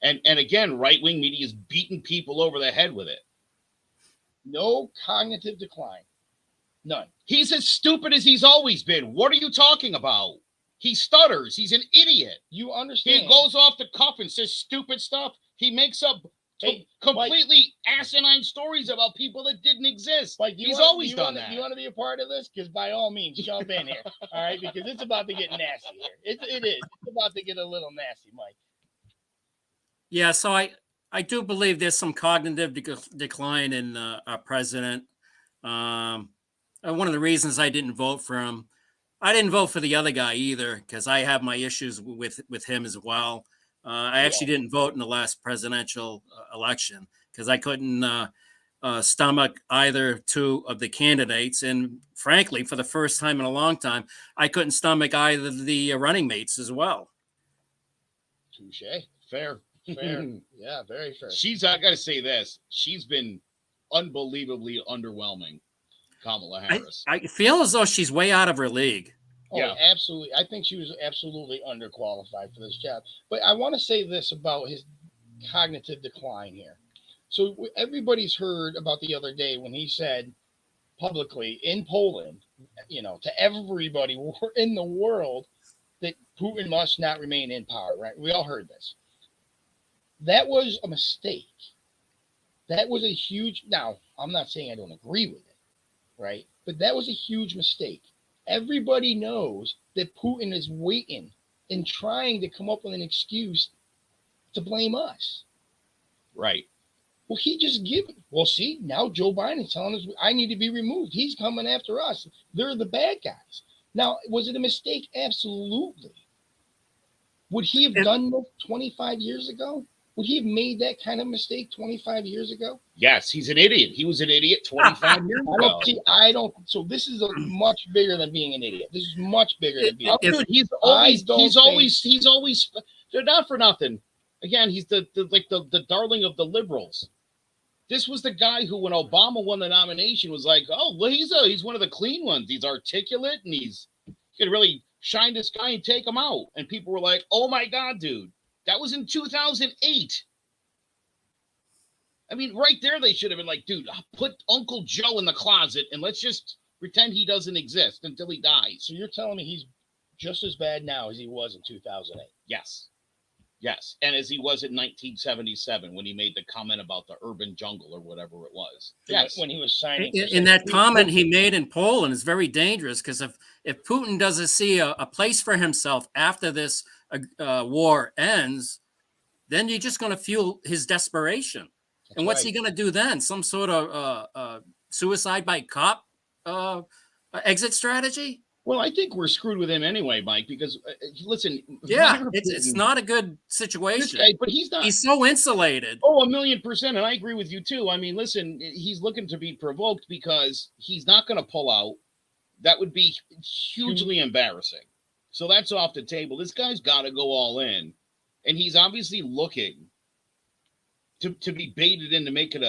[SPEAKER 4] And again, right-wing media is beating people over the head with it.
[SPEAKER 3] No cognitive decline. None.
[SPEAKER 4] He's as stupid as he's always been. What are you talking about? He stutters. He's an idiot.
[SPEAKER 3] You understand.
[SPEAKER 4] He goes off the cuff and says stupid stuff. He makes up completely asinine stories about people that didn't exist. He's always done that.
[SPEAKER 3] You want to be a part of this? Because by all means, jump in here. All right? Because it's about to get nasty here. It is. It's about to get a little nasty, Mike.
[SPEAKER 5] Yeah, so I do believe there's some cognitive decline in our president. One of the reasons I didn't vote for him, I didn't vote for the other guy either because I have my issues with him as well. I actually didn't vote in the last presidential election because I couldn't stomach either two of the candidates. And frankly, for the first time in a long time, I couldn't stomach either of the running mates as well.
[SPEAKER 3] Touche. Fair. Yeah, very fair.
[SPEAKER 4] I got to say this. She's been unbelievably underwhelming, Kamala Harris.
[SPEAKER 5] I feel as though she's way out of her league.
[SPEAKER 3] Oh, yeah, absolutely. I think she was absolutely underqualified for this job. But I want to say this about his cognitive decline here. So everybody's heard about the other day when he said publicly in Poland, to everybody in the world that Putin must not remain in power, right? We all heard this. That was a mistake. That was a huge, now, I'm not saying I don't agree with it, right? But that was a huge mistake. Everybody knows that Putin is waiting and trying to come up with an excuse to blame us.
[SPEAKER 4] Right.
[SPEAKER 3] Well, he just well, see, now Joe Biden's telling us I need to be removed. He's coming after us. They're the bad guys. Now, was it a mistake? Absolutely. Would he have done this 25 years ago? Would he have made that kind of mistake 25 years ago?
[SPEAKER 4] Yes, he's an idiot. He was an idiot 25 years ago.
[SPEAKER 3] So this is much bigger than being an idiot. This is much bigger than being
[SPEAKER 4] an idiot. He's always, they're not for nothing. Again, he's the darling of the liberals. This was the guy who, when Obama won the nomination, was like, oh, well, he's one of the clean ones. He's articulate and he's going to really shine this guy and take him out. And people were like, oh my God, dude. That was in 2008. I mean, right there, they should have been like, dude, put Uncle Joe in the closet and let's just pretend he doesn't exist until he dies.
[SPEAKER 3] So you're telling me he's just as bad now as he was in 2008?
[SPEAKER 4] Yes. Yes. And as he was in 1977 when he made the comment about the urban jungle or whatever it was.
[SPEAKER 3] Yes. When he was signing.
[SPEAKER 5] In that comment he made in Poland is very dangerous because if Putin doesn't see a place for himself after this war ends, then you're just going to fuel his desperation. That's and what's he going to do then? Some sort of suicide by cop exit strategy?
[SPEAKER 4] Well, I think we're screwed with him anyway, Mike, because listen.
[SPEAKER 5] Yeah, it's not a good situation.
[SPEAKER 4] Guy, but he's not.
[SPEAKER 5] He's so insulated.
[SPEAKER 4] Oh, 1,000,000%. And I agree with you, too. I mean, listen, he's looking to be provoked because he's not going to pull out. That would be hugely embarrassing. So that's off the table. This guy's got to go all in. And he's obviously looking to be baited into making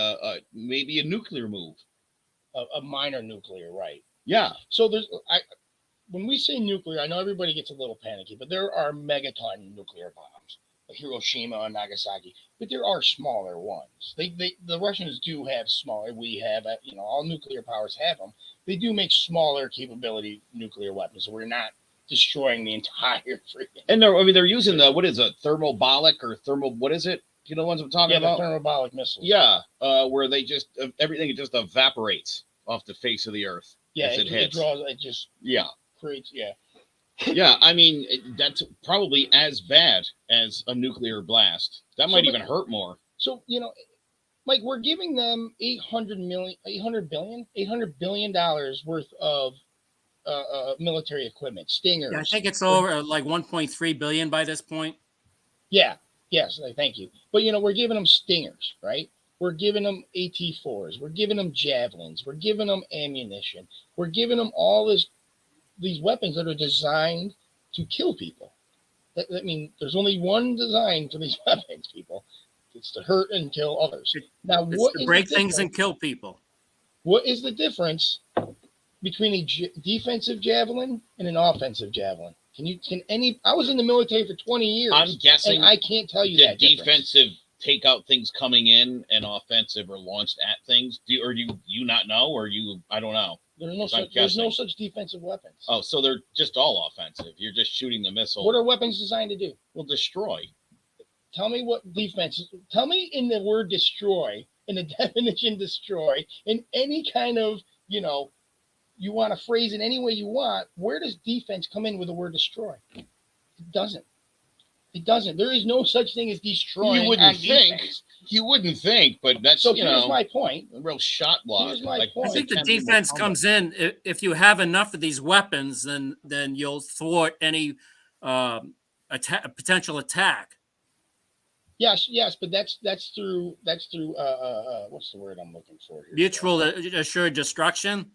[SPEAKER 4] maybe a nuclear move.
[SPEAKER 3] A minor nuclear, right.
[SPEAKER 4] Yeah.
[SPEAKER 3] So when we say nuclear, I know everybody gets a little panicky, but there are megaton nuclear bombs, like Hiroshima and Nagasaki, but there are smaller ones. The Russians do have smaller. We have, all nuclear powers have them. They do make smaller capability nuclear weapons. So we're not destroying the entire freaking.
[SPEAKER 4] And they're using what is a thermobolic or what is it? You know the ones I'm talking
[SPEAKER 3] Yeah,
[SPEAKER 4] about?
[SPEAKER 3] the thermobaric missiles.
[SPEAKER 4] Yeah, where they just everything just evaporates off the face of the earth.
[SPEAKER 3] Yeah,
[SPEAKER 4] as it hits.
[SPEAKER 3] It just
[SPEAKER 4] Yeah.
[SPEAKER 3] creates. Yeah.
[SPEAKER 4] Yeah, I mean that's probably as bad as a nuclear blast. That might even hurt more.
[SPEAKER 3] So Mike, we're giving them $800 billion worth of military equipment, Stingers.
[SPEAKER 5] Yeah, I think it's over like 1.3 billion by this point.
[SPEAKER 3] Yeah. Yes. Thank you. But we're giving them Stingers, right? We're giving them AT-4s. We're giving them Javelins. We're giving them ammunition. We're giving them all these weapons that are designed to kill people. I mean, there's only one design for these weapons, people. It's to hurt and kill others. Now,
[SPEAKER 5] It's to break things and kill people.
[SPEAKER 3] What is the difference between a defensive javelin and an offensive javelin? I was in the military for 20 years.
[SPEAKER 4] I'm guessing
[SPEAKER 3] and I can't tell you that
[SPEAKER 4] defensive take out things coming in and offensive are launched at things. Do you not know, or I don't know.
[SPEAKER 3] There's no such defensive weapons.
[SPEAKER 4] Oh, so they're just all offensive. You're just shooting the missile.
[SPEAKER 3] What are weapons designed to do?
[SPEAKER 4] Well, destroy.
[SPEAKER 3] Tell me what defense. Tell me in the word destroy, in the definition destroy, in any kind of, you want to phrase it any way you want. Where does defense come in with the word destroy? It doesn't. It doesn't. There is no such thing as destroying.
[SPEAKER 4] You wouldn't think, but that's
[SPEAKER 3] here's my point.
[SPEAKER 4] A real shot block.
[SPEAKER 3] Here's my point.
[SPEAKER 5] I think the defense comes in if you have enough of these weapons, then you'll thwart any potential attack.
[SPEAKER 3] Yes, but that's through what's the word I'm looking for here?
[SPEAKER 5] Mutual assured destruction.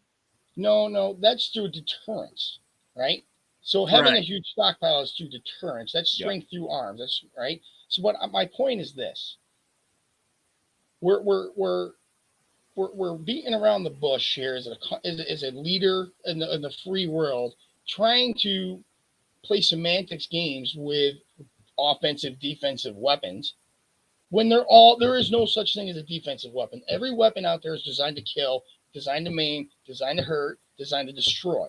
[SPEAKER 3] No, that's through deterrence, right? So having a huge stockpile is through deterrence. That's strength through arms. That's right. So my point is this: we're beating around the bush here as a leader in the free world, trying to play semantics games with offensive, defensive weapons. When there is no such thing as a defensive weapon. Every weapon out there is designed to kill, designed to maim, designed to hurt, designed to destroy.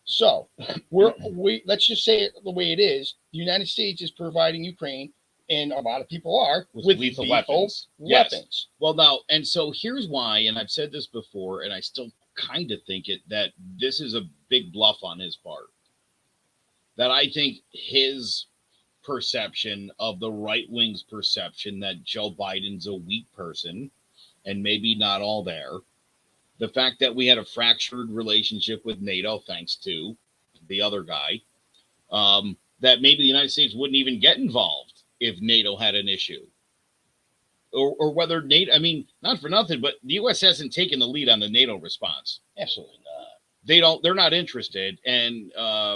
[SPEAKER 3] So let's just say it the way it is. The United States is providing Ukraine, and a lot of people are, with lethal weapons.
[SPEAKER 4] Yes. Well, now, and so here's why, and I've said this before, and I still kind of think that this is a big bluff on his part. That I think his perception of the right wing's perception that Joe Biden's a weak person, and maybe not all there. The fact that we had a fractured relationship with NATO, thanks to the other guy, that maybe the United States wouldn't even get involved if NATO had an issue. Or whether NATO, I mean, not for nothing, but the U.S. hasn't taken the lead on the NATO response.
[SPEAKER 3] Absolutely not.
[SPEAKER 4] They're not interested. And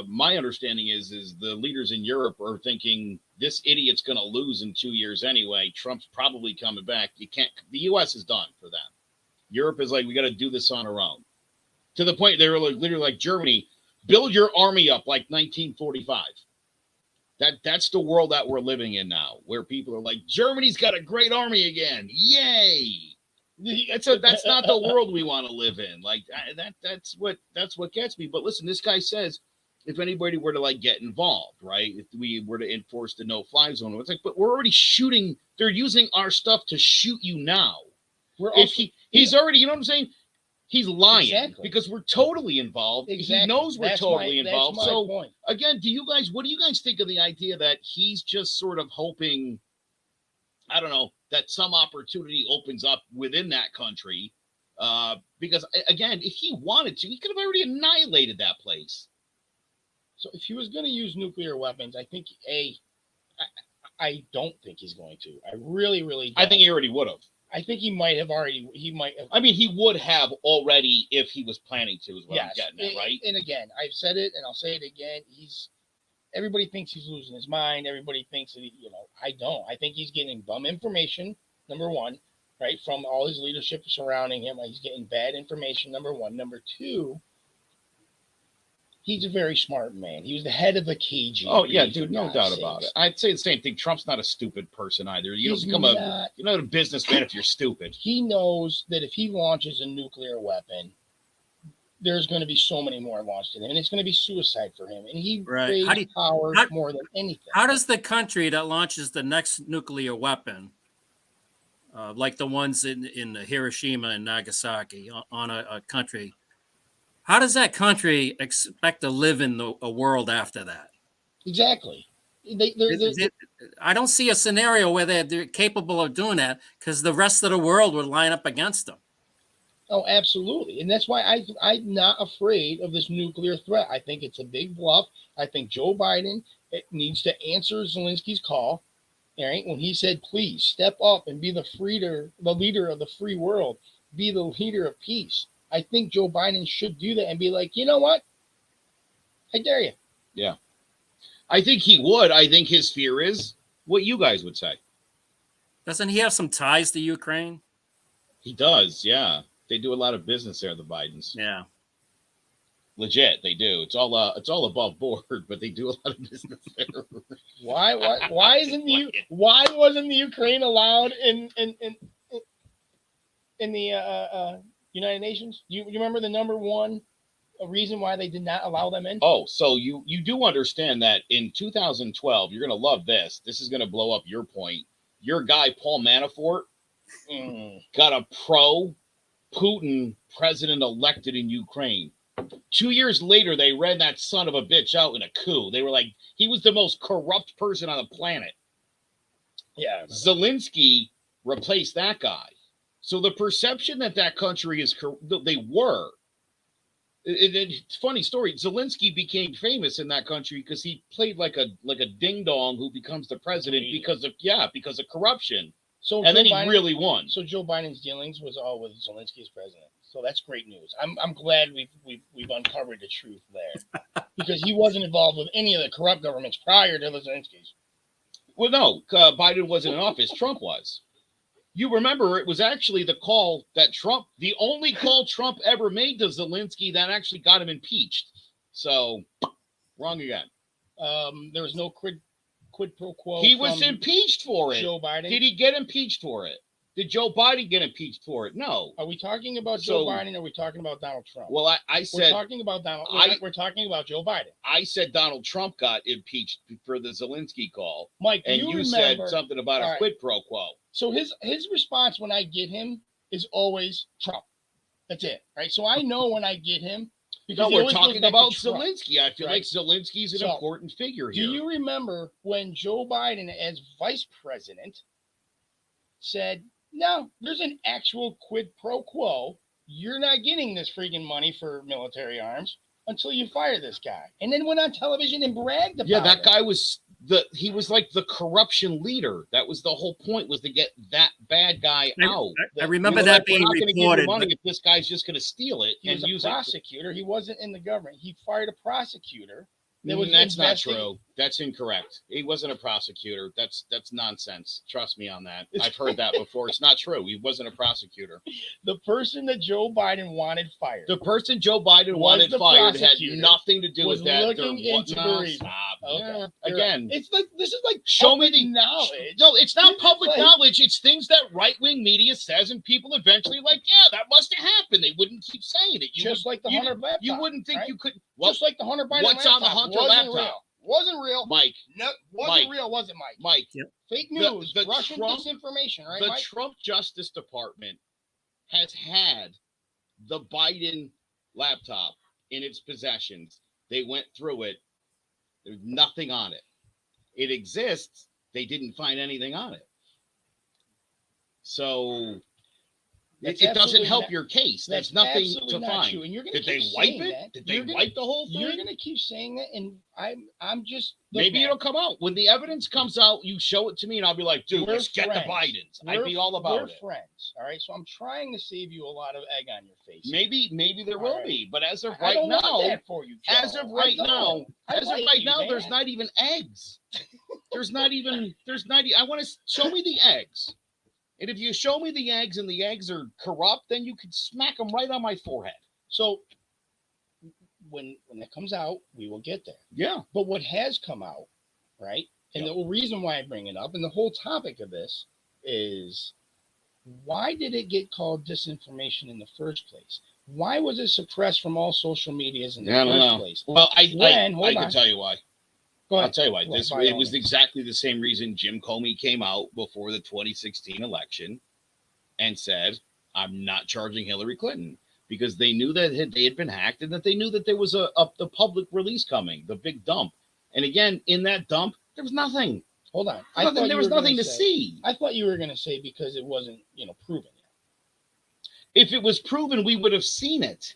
[SPEAKER 4] my understanding is the leaders in Europe are thinking this idiot's going to lose in 2 years anyway. Trump's probably coming back. The U.S. is done for them. Europe is like, we got to do this on our own. To the point they were literally like Germany, build your army up like 1945. That's the world that we're living in now, where people are like, Germany's got a great army again. Yay. That's not the world we want to live in. Like that's what gets me. But listen, this guy says if anybody were to get involved, right? If we were to enforce the no-fly zone, it's like, but we're already shooting. They're using our stuff to shoot you now. He's already, you know what I'm saying? He's lying because we're totally involved. Exactly. He knows we're totally involved. So point. Again, what do you guys think of the idea that he's just sort of hoping, I don't know, that some opportunity opens up within that country? Because again, if he wanted to, he could have already annihilated that place.
[SPEAKER 3] So if he was going to use nuclear weapons, I think I don't think he's going to. I really, really don't.
[SPEAKER 4] I think he already would have.
[SPEAKER 3] I think he might have.
[SPEAKER 4] I mean, he would have already if he was planning to, is what I'm getting at, right?
[SPEAKER 3] And again, I've said it and I'll say it again. Everybody thinks he's losing his mind. Everybody thinks that, I don't. I think he's getting bum information, number one, right? From all his leadership surrounding him. He's getting bad information, number one. Number two, he's a very smart man. He was the head of the KGB.
[SPEAKER 4] Oh, yeah, dude, no doubt about it. I'd say the same thing. Trump's not a stupid person either. You don't become you're not a businessman if you're stupid.
[SPEAKER 3] He knows that if he launches a nuclear weapon, there's going to be so many more launched at him, and it's going to be suicide for him. And he craves power more than anything.
[SPEAKER 5] How does the country that launches the next nuclear weapon like the ones in Hiroshima and Nagasaki on a country, how does that country expect to live in a world after that?
[SPEAKER 3] Exactly.
[SPEAKER 5] I don't see a scenario where they're capable of doing that, because the rest of the world would line up against them.
[SPEAKER 3] Oh, absolutely. And that's why I'm not afraid of this nuclear threat. I think it's a big bluff. I think Joe Biden needs to answer Zelensky's call, all right, when he said, please step up and be the leader of the free world, be the leader of peace. I think Joe Biden should do that and be like, you know what? I dare you.
[SPEAKER 4] Yeah. I think he would. I think his fear is what you guys would say.
[SPEAKER 5] Doesn't he have some ties to Ukraine?
[SPEAKER 4] He does, yeah. They do a lot of business there, the Bidens.
[SPEAKER 5] Yeah.
[SPEAKER 4] Legit, they do. It's all above board, but they do a lot of business there.
[SPEAKER 3] Why wasn't the Ukraine allowed in the United Nations? You remember the number one reason why they did not allow them in?
[SPEAKER 4] Oh, so you do understand that in 2012, you're going to love this. This is going to blow up your point. Your guy, Paul Manafort, got a pro-Putin president elected in Ukraine. 2 years later, they ran that son of a bitch out in a coup. They were like, he was the most corrupt person on the planet.
[SPEAKER 3] Yeah.
[SPEAKER 4] Zelensky replaced that guy. So the perception that country is, they were. It's a funny story. Zelensky became famous in that country because he played like a ding dong who becomes the president because of corruption.
[SPEAKER 3] So
[SPEAKER 4] and then he really won.
[SPEAKER 3] So Joe Biden's dealings was all with Zelensky as president. So that's great news. I'm glad we've uncovered the truth there, because he wasn't involved with any of the corrupt governments prior to Zelensky's.
[SPEAKER 4] Well, no, Biden wasn't in office. Trump was. You remember it was actually the only call Trump ever made to Zelensky that actually got him impeached. So, wrong again.
[SPEAKER 3] There was no quid pro quo.
[SPEAKER 4] He was impeached for it.
[SPEAKER 3] Joe Biden.
[SPEAKER 4] Did he get impeached for it? Did Joe Biden get impeached for it? No.
[SPEAKER 3] Are we talking about Joe Biden, or are we talking about Donald Trump?
[SPEAKER 4] Well, I said
[SPEAKER 3] we're talking about Donald. We're talking about Joe Biden.
[SPEAKER 4] I said Donald Trump got impeached for the Zelensky call,
[SPEAKER 3] Mike,
[SPEAKER 4] and you said something about a quid pro quo.
[SPEAKER 3] So his response when I get him is always Trump. That's it, right? So I know when I get him.
[SPEAKER 4] Because we're talking about Zelensky. I feel like Zelensky's an important figure here.
[SPEAKER 3] Do you remember when Joe Biden, as vice president, said, no, there's an actual quid pro quo. You're not getting this freaking money for military arms until you fire this guy. And then went on television and bragged about it.
[SPEAKER 4] Yeah, that guy was he was like the corruption leader. That was the whole point, was to get that bad guy out.
[SPEAKER 5] I remember that being reported.
[SPEAKER 4] Money if this guy's just going to steal it
[SPEAKER 3] and use a prosecutor. He wasn't in the government. He fired a prosecutor.
[SPEAKER 4] That's not true. That's incorrect. He wasn't a prosecutor. That's nonsense. Trust me on that. I've heard that before. It's not true. He wasn't a prosecutor.
[SPEAKER 3] The person that Joe Biden wanted fired.
[SPEAKER 4] The person Joe Biden wanted fired had nothing to do with that.
[SPEAKER 3] Looking into the
[SPEAKER 4] okay. Again,
[SPEAKER 3] it's like this is like
[SPEAKER 4] show me the
[SPEAKER 3] knowledge.
[SPEAKER 4] No, it's not public knowledge. It's things that right-wing media says, and people eventually like, yeah, that must have happened. They wouldn't keep saying it.
[SPEAKER 3] Just like the Hunter laptop.
[SPEAKER 4] You wouldn't think you could.
[SPEAKER 3] Just like the Hunter Biden
[SPEAKER 4] what's
[SPEAKER 3] laptop.
[SPEAKER 4] On the Hunter laptop?
[SPEAKER 3] Wasn't real.
[SPEAKER 4] Mike.
[SPEAKER 3] No, wasn't real, was it, Mike?
[SPEAKER 4] Mike.
[SPEAKER 5] Yep.
[SPEAKER 3] Fake news, Russian disinformation, right, Mike?
[SPEAKER 4] The Trump Justice Department has had the Biden laptop in its possessions. They went through it. There's nothing on it. It exists. They didn't find anything on it. So it doesn't help your case. There's nothing to find. Did they wipe it? Did they wipe the whole thing?
[SPEAKER 3] You're going to keep saying that, and I'm just...
[SPEAKER 4] Maybe it'll come out. When the evidence comes out, you show it to me, and I'll be like, dude, let's get the Bidens. I'd be all about it.
[SPEAKER 3] We're friends, all right? So I'm trying to save you a lot of egg on your face.
[SPEAKER 4] Maybe there will be, but as of right now, there's not even eggs. I want to show me the eggs. And if you show me the eggs and the eggs are corrupt, then you could smack them right on my forehead.
[SPEAKER 3] So when it comes out, we will get there.
[SPEAKER 4] Yeah.
[SPEAKER 3] But what has come out, right? And the reason why I bring it up, and the whole topic of this is, why did it get called disinformation in the first place? Why was it suppressed from all social medias in the first place?
[SPEAKER 4] Well, I can tell you why.
[SPEAKER 3] Go ahead.
[SPEAKER 4] I'll tell you why. It was exactly the same reason Jim Comey came out before the 2016 election and said, I'm not charging Hillary Clinton, because they knew that they had been hacked, and that they knew that there was the public release coming, the big dump. And again, in that dump, there was nothing.
[SPEAKER 3] Hold on.
[SPEAKER 4] There was nothing to see.
[SPEAKER 3] I thought you were going to say because it wasn't, proven yet.
[SPEAKER 4] If it was proven, we would have seen it.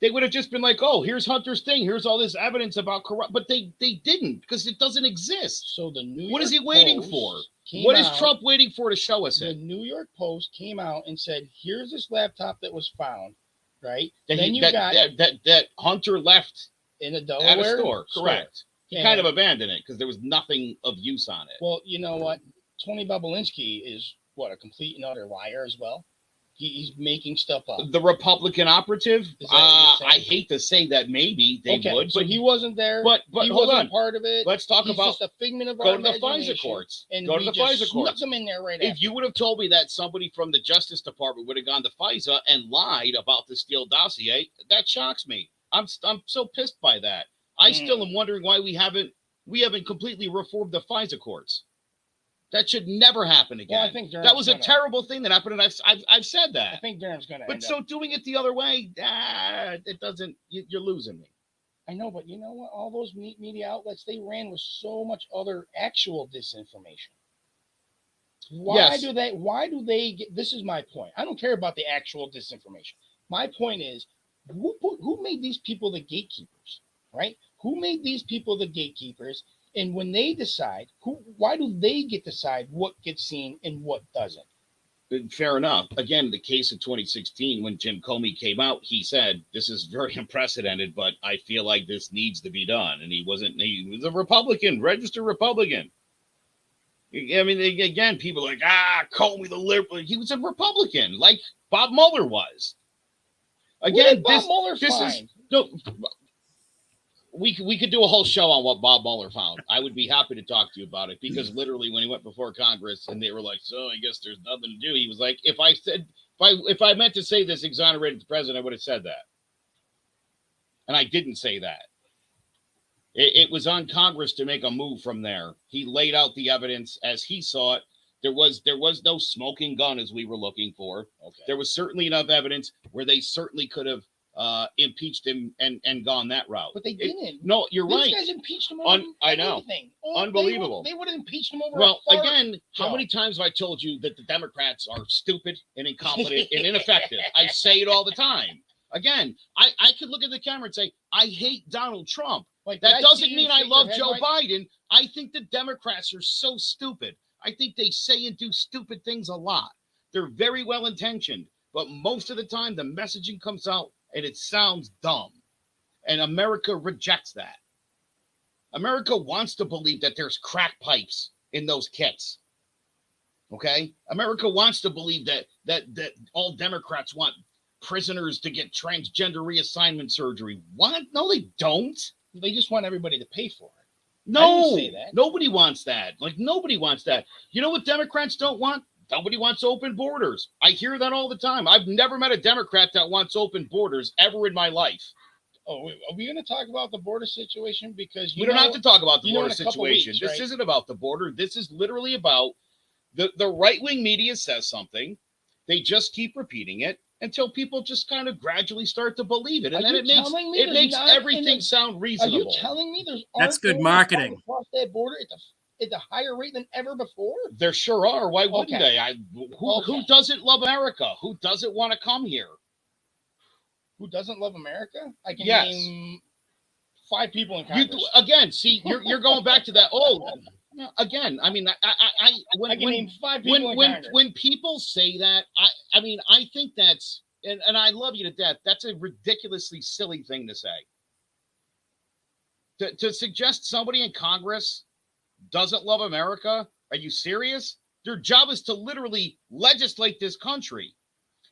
[SPEAKER 4] They would have just been like, oh, here's Hunter's thing. Here's all this evidence about corrupt. But they didn't, because it doesn't exist.
[SPEAKER 3] So the New York
[SPEAKER 4] What is he waiting
[SPEAKER 3] Post
[SPEAKER 4] for?
[SPEAKER 3] came
[SPEAKER 4] What is
[SPEAKER 3] out-
[SPEAKER 4] Trump waiting for to show us
[SPEAKER 3] The
[SPEAKER 4] it?
[SPEAKER 3] New York Post came out and said, here's this laptop that was found, right?
[SPEAKER 4] That,
[SPEAKER 3] then
[SPEAKER 4] that Hunter left
[SPEAKER 3] in a
[SPEAKER 4] at
[SPEAKER 3] Delaware
[SPEAKER 4] a store. Correct. He
[SPEAKER 3] And-
[SPEAKER 4] kind of abandoned it because there was nothing of use on it.
[SPEAKER 3] Well, you know what? Tony Bobulinski is, a complete and utter liar as well. He's making stuff up.
[SPEAKER 4] The Republican operative,
[SPEAKER 3] Is that what you're
[SPEAKER 4] I
[SPEAKER 3] saying?
[SPEAKER 4] hate to say that maybe they would,
[SPEAKER 3] so
[SPEAKER 4] but
[SPEAKER 3] he wasn't there.
[SPEAKER 4] but
[SPEAKER 3] he
[SPEAKER 4] hold
[SPEAKER 3] wasn't
[SPEAKER 4] on.
[SPEAKER 3] part of it.
[SPEAKER 4] Let's talk
[SPEAKER 3] He's
[SPEAKER 4] about
[SPEAKER 3] just a figment of
[SPEAKER 4] go
[SPEAKER 3] our
[SPEAKER 4] to the FISA
[SPEAKER 3] imagination,
[SPEAKER 4] courts.
[SPEAKER 3] And
[SPEAKER 4] Go to
[SPEAKER 3] we
[SPEAKER 4] the
[SPEAKER 3] just
[SPEAKER 4] FISA
[SPEAKER 3] snuck
[SPEAKER 4] courts.
[SPEAKER 3] them in there right
[SPEAKER 4] If
[SPEAKER 3] after.
[SPEAKER 4] you would have told me that somebody from the Justice Department would have gone to FISA and lied about the Steele dossier, that shocks me. I'm so pissed by that. I still am wondering why we haven't completely reformed the FISA courts. That should never happen again.
[SPEAKER 3] Well, I think
[SPEAKER 4] that was a terrible thing that happened, and I've said
[SPEAKER 3] I
[SPEAKER 4] that.
[SPEAKER 3] think Durham's going to.
[SPEAKER 4] But so doing it the other way, it doesn't. You're losing me.
[SPEAKER 3] I know, but you know what? All those media outlets, they ran with so much other actual disinformation. Why do they get, this is my point. I don't care about the actual disinformation. My point is, who made these people the gatekeepers, right? Who made these people the gatekeepers? And when they decide, why do they get to decide what gets seen and what doesn't?
[SPEAKER 4] Fair enough. Again, the case of 2016, when Jim Comey came out, he said, this is very unprecedented, but I feel like this needs to be done. And he was a Republican, registered Republican. I mean, again, people are like, Comey the liberal. He was a Republican, like Bob Mueller was. Again,
[SPEAKER 3] Bob Mueller find?
[SPEAKER 4] We could do a whole show on what Bob Mueller found. I would be happy to talk to you about it, because literally when he went before Congress and they were like, so I guess there's nothing to do, he was like, if I meant to say this exonerated the president, I would have said that. And I didn't say that. It was on Congress to make a move from there. He laid out the evidence as he saw it. There was no smoking gun as we were looking for.
[SPEAKER 3] Okay.
[SPEAKER 4] There was certainly enough evidence where they certainly could have impeached him and gone that route.
[SPEAKER 3] But they didn't.
[SPEAKER 4] No, you're
[SPEAKER 3] These
[SPEAKER 4] right.
[SPEAKER 3] guys impeached him over
[SPEAKER 4] I know.
[SPEAKER 3] everything.
[SPEAKER 4] Unbelievable.
[SPEAKER 3] They would have impeached him over
[SPEAKER 4] Well,
[SPEAKER 3] a fart.
[SPEAKER 4] again, how
[SPEAKER 3] job.
[SPEAKER 4] many times have I told you that the Democrats are stupid and incompetent and ineffective? I say it all the time. Again, I could look at the camera and say, I hate Donald Trump.
[SPEAKER 3] Like,
[SPEAKER 4] That
[SPEAKER 3] did I see
[SPEAKER 4] doesn't
[SPEAKER 3] you
[SPEAKER 4] mean I
[SPEAKER 3] shake
[SPEAKER 4] love
[SPEAKER 3] your head,
[SPEAKER 4] Joe
[SPEAKER 3] Mike?
[SPEAKER 4] Biden. I think the Democrats are so stupid. I think they say and do stupid things a lot. They're very well intentioned, but most of the time the messaging comes out and it sounds dumb. And America rejects that. America wants to believe that there's crack pipes in those kits. Okay? America wants to believe that all Democrats want prisoners to get transgender reassignment surgery. What? No, they don't.
[SPEAKER 3] They just want everybody to pay for it.
[SPEAKER 4] No,
[SPEAKER 3] didn't say that.
[SPEAKER 4] Nobody wants that. Like, nobody wants that. You know what Democrats don't want? Nobody wants open borders. I hear that all the time. I've never met a Democrat that wants open borders ever in my life.
[SPEAKER 3] Oh, are we going to talk about the border situation? Because
[SPEAKER 4] We don't have to talk about the
[SPEAKER 3] you know,
[SPEAKER 4] border
[SPEAKER 3] in a couple
[SPEAKER 4] situation.
[SPEAKER 3] weeks,
[SPEAKER 4] This
[SPEAKER 3] right?
[SPEAKER 4] isn't about the border. This is literally about the right-wing media says something. They just keep repeating it until people just kind of gradually start to believe it. And
[SPEAKER 3] Are
[SPEAKER 4] then
[SPEAKER 3] you
[SPEAKER 4] it
[SPEAKER 3] telling me
[SPEAKER 4] makes
[SPEAKER 3] there's
[SPEAKER 4] everything
[SPEAKER 3] not in the-
[SPEAKER 4] sound
[SPEAKER 3] Are
[SPEAKER 4] reasonable.
[SPEAKER 3] you telling me there's
[SPEAKER 5] That's good
[SPEAKER 3] aren't
[SPEAKER 5] marketing.
[SPEAKER 3] across that border at a higher rate than ever before?
[SPEAKER 4] There sure are. Why wouldn't
[SPEAKER 3] Okay.
[SPEAKER 4] they? Who doesn't love America? Who doesn't want to come here?
[SPEAKER 3] Who doesn't love America? I can
[SPEAKER 4] Yes.
[SPEAKER 3] name 5 people in
[SPEAKER 4] You
[SPEAKER 3] Congress.
[SPEAKER 4] again, see, you're going back to that. Oh, again, I mean,
[SPEAKER 3] I can name 5 people in Congress.
[SPEAKER 4] when people say that, I mean, I think that's, and I love you to death. That's a ridiculously silly thing to say. To suggest somebody in Congress doesn't love America? Are you serious? Their job is to literally legislate this country.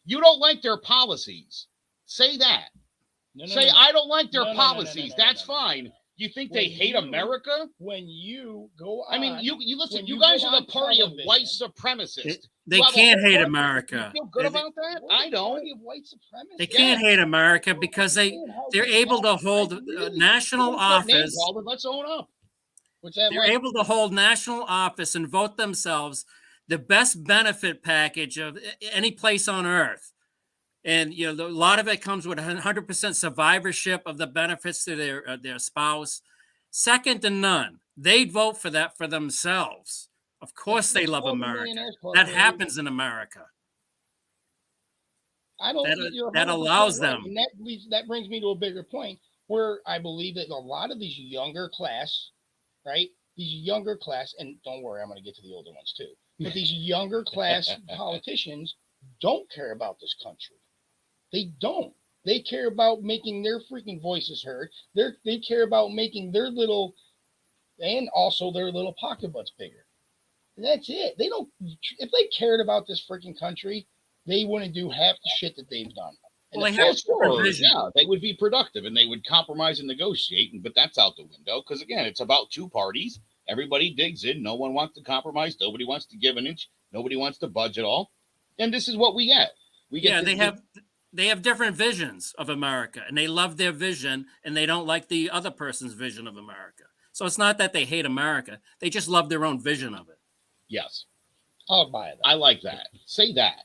[SPEAKER 4] You don't like their policies. Say that.
[SPEAKER 3] No,
[SPEAKER 4] Say,
[SPEAKER 3] no.
[SPEAKER 4] I don't like their
[SPEAKER 3] No, no, no,
[SPEAKER 4] policies.
[SPEAKER 3] no, no,
[SPEAKER 4] That's
[SPEAKER 3] no.
[SPEAKER 4] fine. You think
[SPEAKER 3] When
[SPEAKER 4] they hate
[SPEAKER 3] you-
[SPEAKER 4] America?
[SPEAKER 3] When you go on,
[SPEAKER 4] I mean, you listen.
[SPEAKER 3] when
[SPEAKER 4] You
[SPEAKER 3] you
[SPEAKER 4] guys
[SPEAKER 3] go
[SPEAKER 4] are the
[SPEAKER 3] on
[SPEAKER 4] party of
[SPEAKER 3] television-
[SPEAKER 4] white supremacists.
[SPEAKER 5] They
[SPEAKER 4] You have a
[SPEAKER 5] can't
[SPEAKER 4] whole
[SPEAKER 5] hate
[SPEAKER 4] bunch of-
[SPEAKER 5] America.
[SPEAKER 4] You feel good
[SPEAKER 5] They-
[SPEAKER 4] about that?
[SPEAKER 3] What,
[SPEAKER 4] I
[SPEAKER 3] the
[SPEAKER 4] don't.
[SPEAKER 3] party of white supremacists?
[SPEAKER 5] They can't hate America because they're able to hold national office.
[SPEAKER 4] Let's own up.
[SPEAKER 3] What's that?
[SPEAKER 5] They're
[SPEAKER 3] Mike?
[SPEAKER 5] able to hold national office and vote themselves. the best benefit package of any place on earth. And, a lot of it comes with 100% survivorship of the benefits to their spouse. Second to none. They'd vote for that for themselves. Of course they love America. That happens in America. That allows them.
[SPEAKER 3] And that brings me to a bigger point where I believe that a lot of these younger class, right? These younger class, and don't worry, I'm going to get to the older ones too. But these younger class politicians don't care about this country. They don't. They care about making their freaking voices heard. They care about making their little, and also their little pocketbooks bigger. And that's it. They don't. If they cared about this freaking country, they wouldn't do half the shit that they've done.
[SPEAKER 5] Well, they have
[SPEAKER 4] they would be productive and they would compromise and negotiate, but that's out the window because again, it's about two parties. Everybody digs in. No one wants to compromise. Nobody wants to give an inch. Nobody wants to budge at all. And this is what we get.
[SPEAKER 5] They have different visions of America, and they love their vision, and they don't like the other person's vision of America. So it's not that they hate America. They just love their own vision of it.
[SPEAKER 4] Yes.
[SPEAKER 3] I'll buy that.
[SPEAKER 4] I like that. Say that.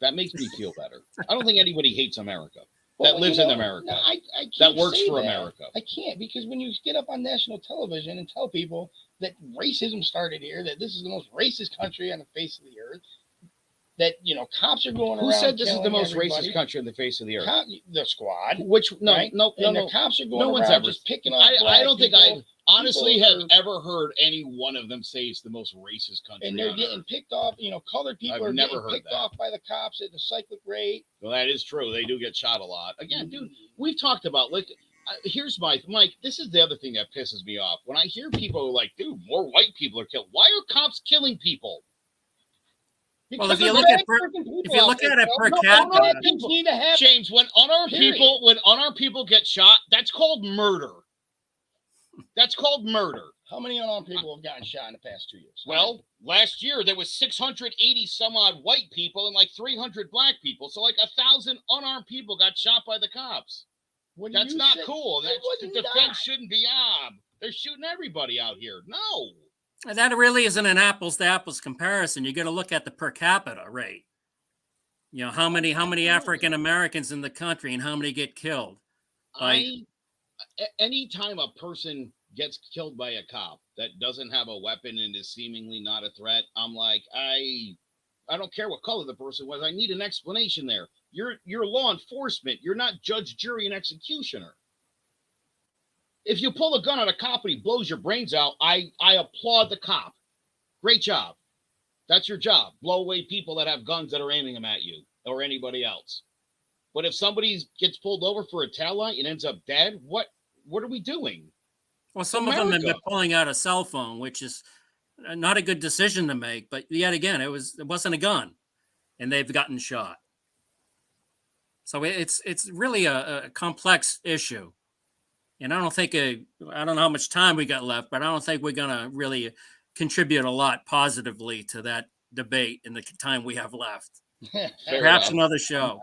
[SPEAKER 4] That makes me feel better. I don't think anybody hates America. That lives in America.
[SPEAKER 3] No, I
[SPEAKER 4] that works for America.
[SPEAKER 3] I can't, because when you get up on national television and tell people that racism started here, that this is the most racist country on the face of the earth, that cops are going around.
[SPEAKER 4] Who said this is the most
[SPEAKER 3] everybody.
[SPEAKER 4] Racist country on the face of the earth?
[SPEAKER 3] The Squad.
[SPEAKER 4] Which no,
[SPEAKER 3] right?
[SPEAKER 4] no.
[SPEAKER 3] The cops are going around just picking up.
[SPEAKER 4] I don't think I honestly have ever heard any one of them say it's the most racist country.
[SPEAKER 3] And they're getting picked off. Colored people are getting picked off by the cops at the cyclic rate.
[SPEAKER 4] Well, that is true. They do get shot a lot. Again, dude, we've talked about here's Mike. This is the other thing that pisses me off. When I hear people like, dude, more white people are killed. Why are cops killing people?
[SPEAKER 5] Well, if you look at it per capita,
[SPEAKER 4] James, when unarmed people get shot, that's called murder. That's called murder.
[SPEAKER 3] How many unarmed people have gotten shot in the past 2 years?
[SPEAKER 4] Well, last year there was 680 some odd white people and like 300 black people. So like 1,000 unarmed people got shot by the cops. That's not cool. The defense shouldn't be they're shooting everybody out here. No.
[SPEAKER 5] That really isn't an apples to apples comparison. You got to look at the per capita rate. How many African Americans in the country and how many get killed?
[SPEAKER 4] Anytime a person gets killed by a cop that doesn't have a weapon and is seemingly not a threat, I'm like, I don't care what color the person was. I need an explanation there. You're law enforcement. You're not judge, jury, and executioner. If you pull a gun on a cop and he blows your brains out, I applaud the cop. Great job. That's your job. Blow away people that have guns that are aiming them at you or anybody else. But if somebody gets pulled over for a taillight and ends up dead, what are we doing?
[SPEAKER 5] Well, some of them have been pulling out a cell phone, which is not a good decision to make. But yet again, it wasn't a gun, and they've gotten shot. So it's really a complex issue. And I don't know how much time we got left, but I don't think we're going to really contribute a lot positively to that debate in the time we have left. Perhaps another show.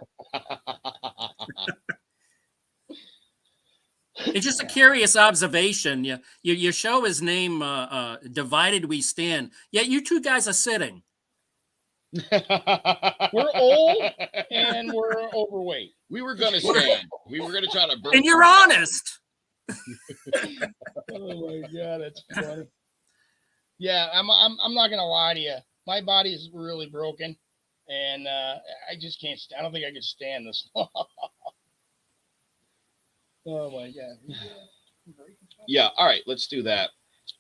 [SPEAKER 5] It's just a curious observation. Your show is named Divided We Stand, yet you two guys are sitting.
[SPEAKER 3] We're old and we're overweight.
[SPEAKER 4] We were going to stand. We were going to try to burn.
[SPEAKER 5] And you're honest.
[SPEAKER 3] Oh my God, that's funny. Yeah, I'm not gonna lie to you. My body is really broken, and I just can't. I don't think I could stand this long. Oh my God.
[SPEAKER 4] Yeah. All right. Let's do that.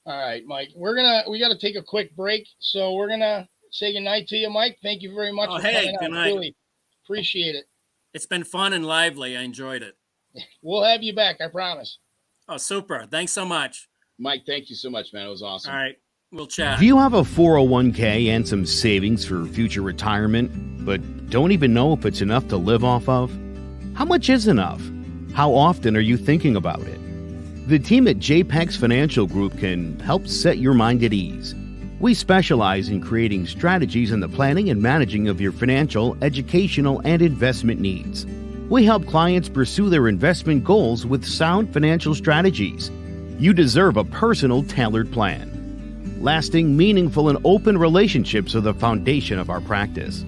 [SPEAKER 3] All right, Mike. We got to take a quick break, so we're gonna say goodnight to you, Mike. Thank you very much for coming out. Really appreciate it.
[SPEAKER 5] It's been fun and lively. I enjoyed it.
[SPEAKER 3] We'll have you back. I promise.
[SPEAKER 5] Oh, super. Thanks so much.
[SPEAKER 4] Mike, thank you so much, man. It was awesome.
[SPEAKER 5] All right. We'll chat.
[SPEAKER 1] Do you have a 401k and some savings for future retirement, but don't even know if it's enough to live off of? How much is enough? How often are you thinking about it? The team at JPEX Financial Group can help set your mind at ease. We specialize in creating strategies in the planning and managing of your financial, educational, and investment needs. We help clients pursue their investment goals with sound financial strategies. You deserve a personal, tailored plan. Lasting, meaningful, and open relationships are the foundation of our practice.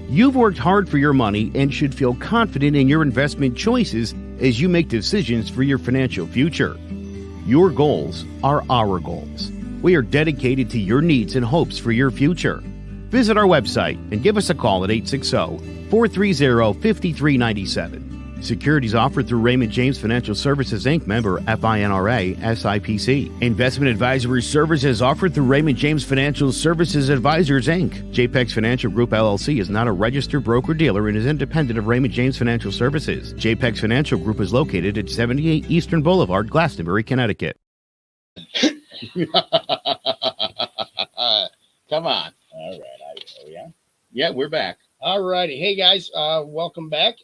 [SPEAKER 1] You've worked hard for your money and should feel confident in your investment choices as you make decisions for your financial future. Your goals are our goals. We are dedicated to your needs and hopes for your future. Visit our website and give us a call at 860-430-5397. Securities offered through Raymond James Financial Services, Inc., member FINRA, SIPC. Investment advisory services offered through Raymond James Financial Services Advisors, Inc. JPEX Financial Group, LLC is not a registered broker-dealer and is independent of Raymond James Financial Services. JPEX Financial Group is located at 78 Eastern Boulevard, Glastonbury, Connecticut.
[SPEAKER 4] Come on.
[SPEAKER 3] All right. Oh, yeah?
[SPEAKER 4] Yeah, we're back.
[SPEAKER 3] All righty. Hey, guys. Welcome back.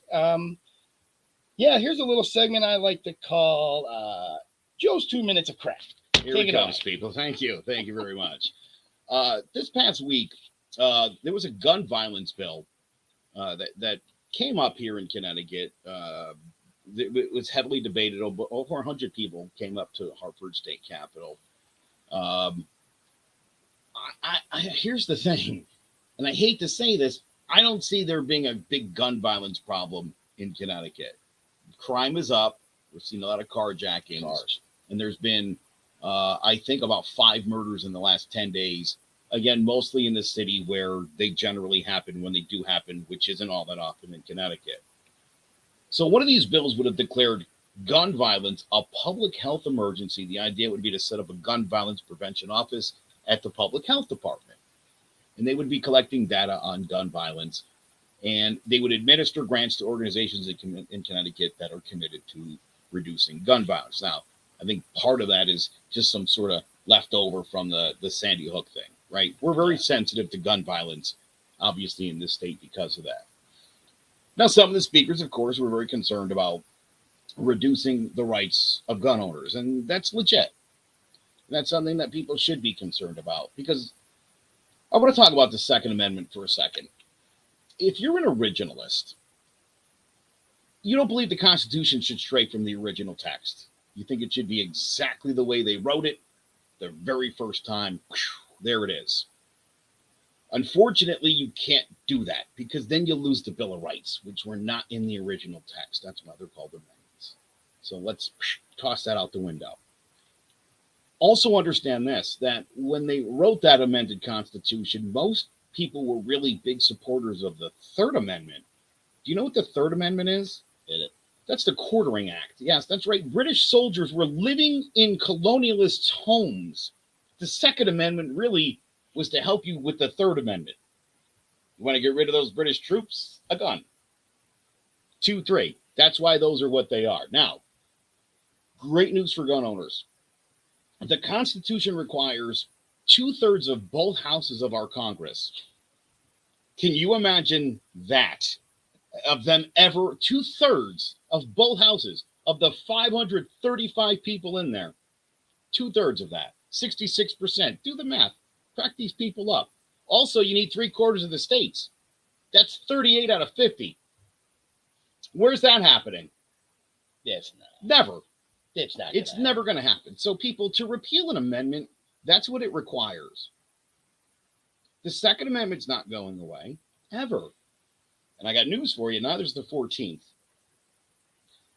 [SPEAKER 3] Yeah, here's a little segment I like to call Joe's 2 minutes of crap.
[SPEAKER 4] Here it comes, people. Thank you. Thank you very much. This past week, there was a gun violence bill that came up here in Connecticut. It was heavily debated. Over 100 people came up to Hartford State Capitol. Here's the thing, and I hate to say this, I don't see there being a big gun violence problem in Connecticut. Crime is up. We're seeing a lot of carjackings, and there's been, I think, about 5 murders in the last 10 days. Again, mostly in the city where they generally happen when they do happen, which isn't all that often in Connecticut. So one of these bills would have declared gun violence a public health emergency. The idea would be to set up a gun violence prevention office at the public health department, and they would be collecting data on gun violence. And they would administer grants to organizations in Connecticut that are committed to reducing gun violence. Now, I think part of that is just some sort of leftover from the Sandy Hook thing, right? We're very sensitive to gun violence, obviously, in this state because of that. Now, some of the speakers, of course, were very concerned about reducing the rights of gun owners, and that's legit. That's something that people should be concerned about, because I want to talk about the Second Amendment for a second. If you're an originalist, you don't believe the Constitution should stray from the original text. You think it should be exactly the way they wrote it the very first time. There it is. Unfortunately, you can't do that, because then you'll lose the Bill of Rights, which were not in the original text. That's why they're called amendments. So let's toss that out the window. Also understand this, that when they wrote that amended Constitution, most people were really big supporters of the Third Amendment. Do you know what the Third Amendment is? That's the Quartering Act. Yes, that's right. British soldiers were living in colonialists' homes. The Second Amendment really was to help you with the Third Amendment. You want to get rid of those British troops? A gun. 2, 3. That's why those are what they are. Now, great news for gun owners. The Constitution requires 2/3 of both houses of our Congress. Can you imagine that? Of them ever, 2/3 of both houses, of the 535 people in there, 2/3 of that, 66%. Do the math. Crack these people up. Also, you need 3/4 of the states. That's 38 out of 50. Where's that happening?
[SPEAKER 3] It's not.
[SPEAKER 4] Never.
[SPEAKER 3] It's not.
[SPEAKER 4] It's never going to happen. So people, to repeal an amendment, that's what it requires. The Second Amendment's not going away, ever. And I got news for you. Now there's the 14th.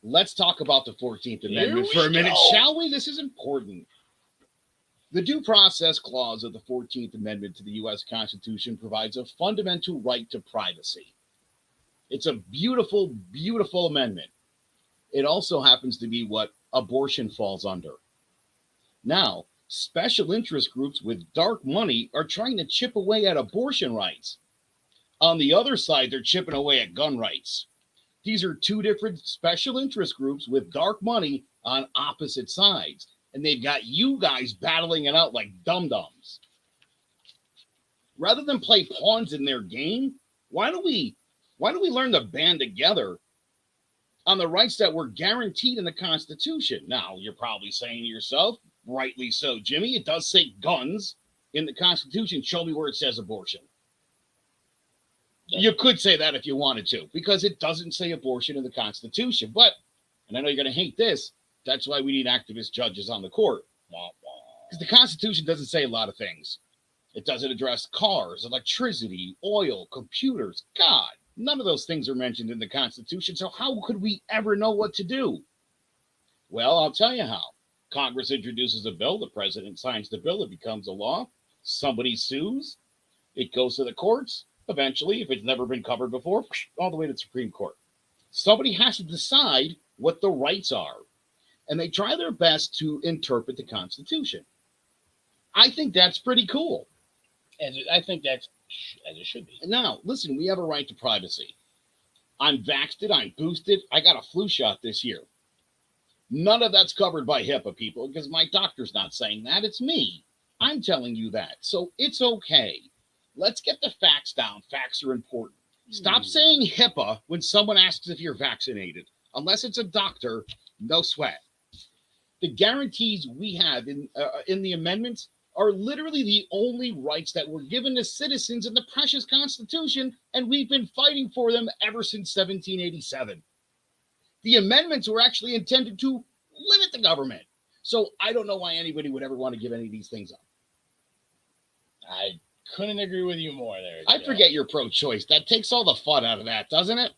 [SPEAKER 4] Let's talk about the 14th Amendment for a minute, shall we? This is important. The Due Process Clause of the 14th Amendment to the U.S. Constitution provides a fundamental right to privacy. It's a beautiful, beautiful amendment. It also happens to be what abortion falls under. Now, special interest groups with dark money are trying to chip away at abortion rights. On the other side, they're chipping away at gun rights. These are two different special interest groups with dark money on opposite sides. And they've got you guys battling it out like dum-dums. Rather than play pawns in their game, why don't we learn to band together on the rights that were guaranteed in the Constitution? Now, you're probably saying to yourself, rightly so, Jimmy, it does say guns in the Constitution. Show me where it says abortion. You could say that if you wanted to, because it doesn't say abortion in the Constitution. But, and I know you're going to hate this, that's why we need activist judges on the court. Because the Constitution doesn't say a lot of things. It doesn't address cars, electricity, oil, computers. God, none of those things are mentioned in the Constitution. So how could we ever know what to do? Well, I'll tell you how. Congress introduces a bill. The president signs the bill. It becomes a law. Somebody sues. It goes to the courts. Eventually, if it's never been covered before, all the way to the Supreme Court. Somebody has to decide what the rights are. And they try their best to interpret the Constitution. I think that's pretty cool.
[SPEAKER 3] I think that's as it should be.
[SPEAKER 4] Now, listen, we have a right to privacy. I'm vaxxed, I'm boosted, I got a flu shot this year. None of that's covered by HIPAA, people, because my doctor's not saying that. It's me. I'm telling you that. So it's okay. Let's get the facts down. Facts are important. Stop saying HIPAA when someone asks if you're vaccinated. Unless it's a doctor, no sweat. The guarantees we have in the amendments are literally the only rights that were given to citizens in the precious Constitution, and we've been fighting for them ever since 1787. The amendments were actually intended to limit the government. So I don't know why anybody would ever want to give any of these things up.
[SPEAKER 3] I couldn't agree with you more there.
[SPEAKER 4] I forget you're pro-choice. That takes all the fun out of that, doesn't it?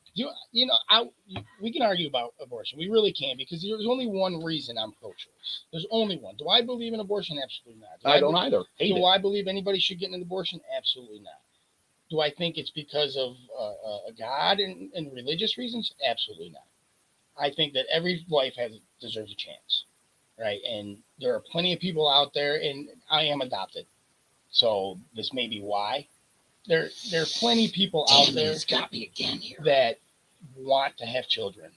[SPEAKER 3] We can argue about abortion. We really can, because there's only one reason I'm pro-choice. There's only one. Do I believe in abortion? Absolutely not.
[SPEAKER 4] I don't either.
[SPEAKER 3] Do I believe anybody should get an abortion? Absolutely not. Do I think it's because of God and religious reasons? Absolutely not. I think that every life deserves a chance, right? And there are plenty of people out there, and I am adopted, so this may be why. There are plenty of people out there that want to have children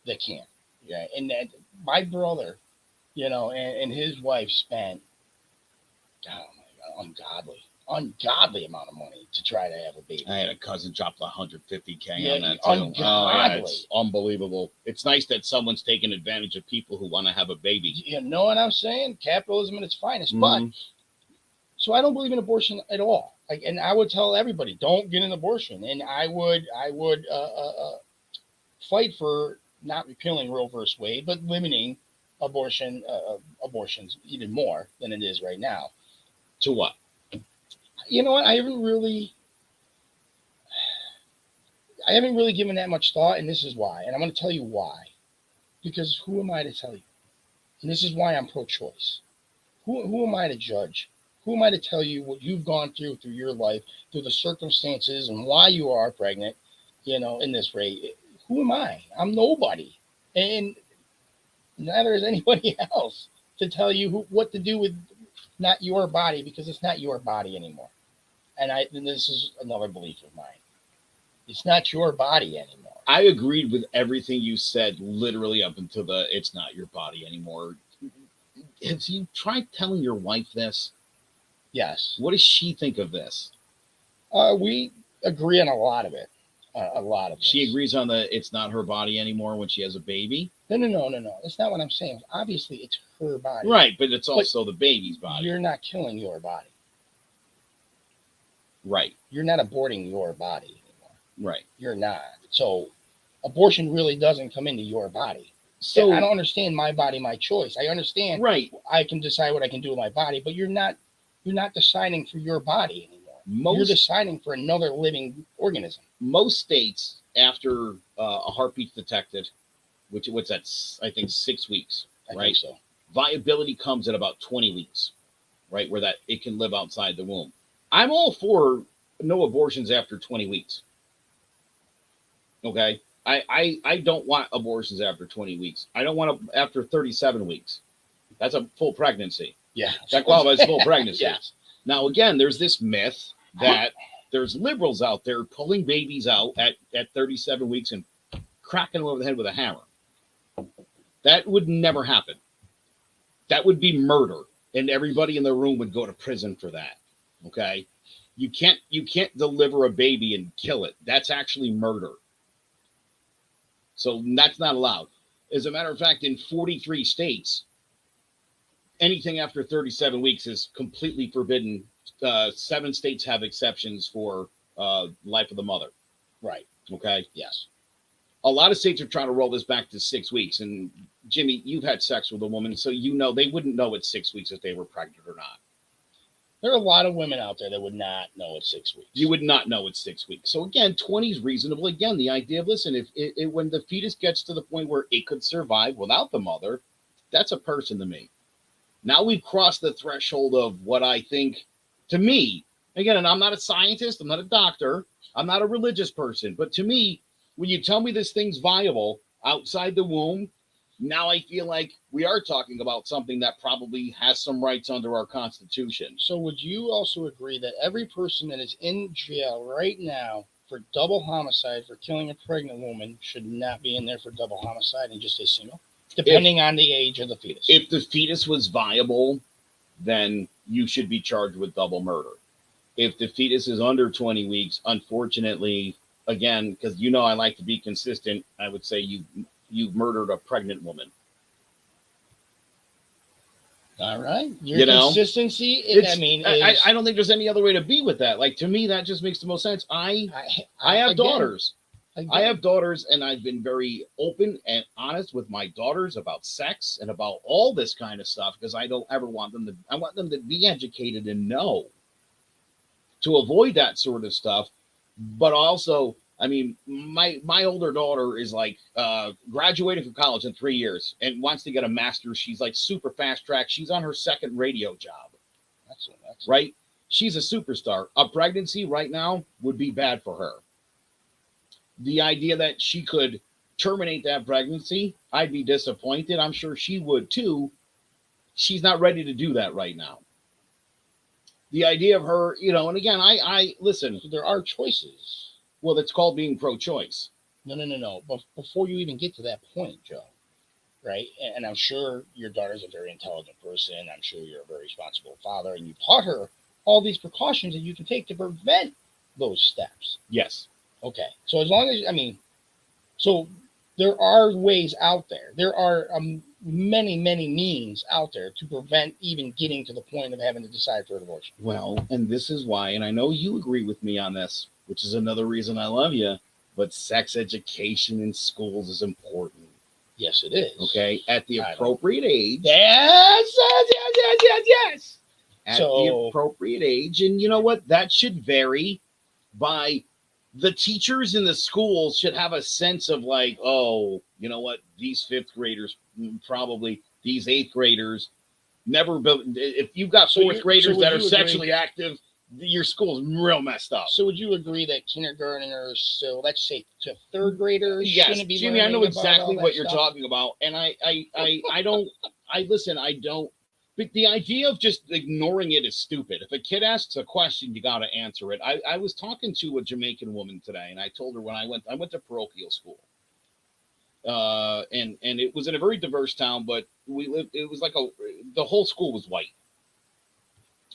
[SPEAKER 3] that can't. Yeah, and that my brother, and his wife spent, oh my God, ungodly amount of money to try to have a baby.
[SPEAKER 4] I had a cousin drop $150K
[SPEAKER 3] Yeah,
[SPEAKER 4] on that too.
[SPEAKER 3] ungodly.
[SPEAKER 4] It's unbelievable. It's nice that someone's taking advantage of people who want to have a baby.
[SPEAKER 3] You know what I'm saying? Capitalism at its finest.
[SPEAKER 4] Mhm.
[SPEAKER 3] But so I don't believe in abortion at all. And I would tell everybody, don't get an abortion. And I would fight for not repealing Roe versus Wade, but limiting abortions even more than it is right now.
[SPEAKER 4] To what?
[SPEAKER 3] You know what? I haven't really given that much thought, and this is why. And I'm going to tell you why. Because who am I to tell you? And this is why I'm pro-choice. Who am I to judge? Who am I to tell you what you've gone through your life, through the circumstances, and why you are pregnant, in this rate? Who am I? I'm nobody. And neither is anybody else to tell you what to do with not your body, because it's not your body anymore. And this is another belief of mine. It's not your body anymore.
[SPEAKER 4] I agreed with everything you said, literally up until it's not your body anymore. Have you tried telling your wife this?
[SPEAKER 3] Yes.
[SPEAKER 4] What does she think of this?
[SPEAKER 3] We agree on a lot of it. A lot of it.
[SPEAKER 4] She agrees on it's not her body anymore when she has a baby?
[SPEAKER 3] No. That's not what I'm saying. Obviously, it's her body.
[SPEAKER 4] Right, but it's also the baby's body.
[SPEAKER 3] You're not killing your body.
[SPEAKER 4] Right.
[SPEAKER 3] You're not aborting your body anymore.
[SPEAKER 4] Right.
[SPEAKER 3] You're not. So abortion really doesn't come into your body.
[SPEAKER 4] So
[SPEAKER 3] I don't understand my body, my choice. I understand I can decide what I can do with my body, but you're not deciding for your body anymore. You're deciding for another living organism.
[SPEAKER 4] Most states, after a heartbeat detected, what's that? I think 6 weeks.
[SPEAKER 3] I
[SPEAKER 4] right.
[SPEAKER 3] think so.
[SPEAKER 4] Viability comes at about 20 weeks, right? Where that it can live outside the womb. I'm all for no abortions after 20 weeks. Okay. I don't want abortions after 20 weeks. I don't want to after 37 weeks. That's a full pregnancy.
[SPEAKER 3] Yeah.
[SPEAKER 4] That qualifies as full pregnancy.
[SPEAKER 3] Yes.
[SPEAKER 4] Now, again, there's this myth that there's liberals out there pulling babies out at 37 weeks and cracking them over the head with a hammer. That would never happen. That would be murder, and everybody in the room would go to prison for that. Okay? You can't deliver a baby and kill it. That's actually murder. So that's not allowed. As a matter of fact, in 43 states, anything after 37 weeks is completely forbidden. 7 states have exceptions for life of the mother.
[SPEAKER 3] Right.
[SPEAKER 4] Okay.
[SPEAKER 3] Yes.
[SPEAKER 4] a lot of states are trying to roll this back to 6 weeks. And Jimmy, you've had sex with a woman, so you know they wouldn't know at 6 weeks if they were pregnant or not.
[SPEAKER 3] There are a lot of women out there that would not know at 6 weeks.
[SPEAKER 4] You would not know it's 6 weeks. So again, 20 is reasonable. Again, the idea of, listen, if when the fetus gets to the point where it could survive without the mother, that's a person to me. Now we've crossed the threshold of what I think, to me, again, and I'm not a scientist, I'm not a doctor, I'm not a religious person, but to me, when you tell me this thing's viable outside the womb, now I feel like we are talking about something that probably has some rights under our Constitution.
[SPEAKER 3] So would you also agree that every person that is in jail right now for double homicide for killing a pregnant woman should not be in there for double homicide and just a single, depending on the age of the fetus?
[SPEAKER 4] If the fetus was viable, then you should be charged with double murder. If the fetus is under 20 weeks, unfortunately, again, because you know I like to be consistent, I would say you've murdered a pregnant woman.
[SPEAKER 3] All right. Your consistency,
[SPEAKER 4] I don't think there's any other way to be with that. Like, to me, that just makes the most sense. I have daughters. I have daughters, and I've been very open and honest with my daughters about sex and about all this kind of stuff, because I don't ever want them to, I want them to be educated and know to avoid that sort of stuff. But also, I mean, my older daughter is like graduating from college in 3 years and wants to get a master's. She's like super fast track. She's on her second radio job. Excellent. Right? She's a superstar. A pregnancy right now would be bad for her. The idea that she could terminate that pregnancy, I'd be disappointed. I'm sure she would too. She's not ready to do that right now. The idea of her, and again, I listen.
[SPEAKER 3] There are choices.
[SPEAKER 4] Well, that's called being pro-choice.
[SPEAKER 3] No. But before you even get to that point, Joe, right? And I'm sure your daughter's a very intelligent person. I'm sure you're a very responsible father, and you taught her all these precautions that you can take to prevent those steps.
[SPEAKER 4] Yes.
[SPEAKER 3] Okay. So as long as, so there are ways out there. There are many, many means out there to prevent even getting to the point of having to decide for an abortion.
[SPEAKER 4] Well, and this is why, and I know you agree with me on this, which is another reason I love you, but sex education in schools is important.
[SPEAKER 3] Yes, it is.
[SPEAKER 4] Okay, at the appropriate age.
[SPEAKER 3] Yes.
[SPEAKER 4] At the appropriate age, and you know what? That should vary by the teachers in the schools should have a sense of like, oh, you know what? These fifth graders, probably these eighth graders, never. If you've got fourth graders that are sexually active, your school's real messed up.
[SPEAKER 3] So would you agree that kindergartners, so let's say to third graders, shouldn't be
[SPEAKER 4] Jimmy, I know exactly what you're talking about, and I don't. But the idea of just ignoring it is stupid. If a kid asks a question, you got to answer it. I was talking to a Jamaican woman today, and I told her when I went to parochial school, and it was in a very diverse town, but it was like the whole school was white.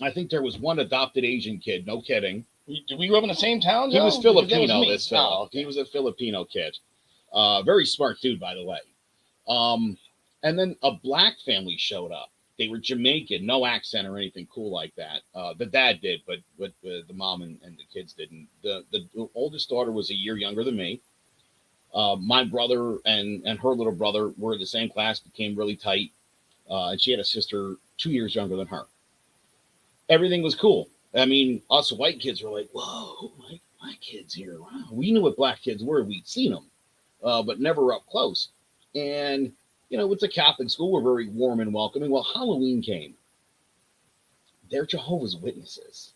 [SPEAKER 4] I think there was one adopted Asian kid. No kidding.
[SPEAKER 3] Did we grow up in the same town, Joe?
[SPEAKER 4] He was Filipino, this fellow. Oh, okay. He was a Filipino kid. Very smart dude, by the way. And then a black family showed up. They were Jamaican, no accent or anything cool like that. The dad did, but the mom and the kids didn't. The oldest daughter was a year younger than me. My brother and her little brother were in the same class, became really tight. And she had a sister 2 years younger than her. Everything was cool. I mean, us white kids were like, whoa, my kids here. Wow. We knew what black kids were. We'd seen them, but never up close. And it's a Catholic school. We're very warm and welcoming. Well, Halloween came. They're Jehovah's Witnesses.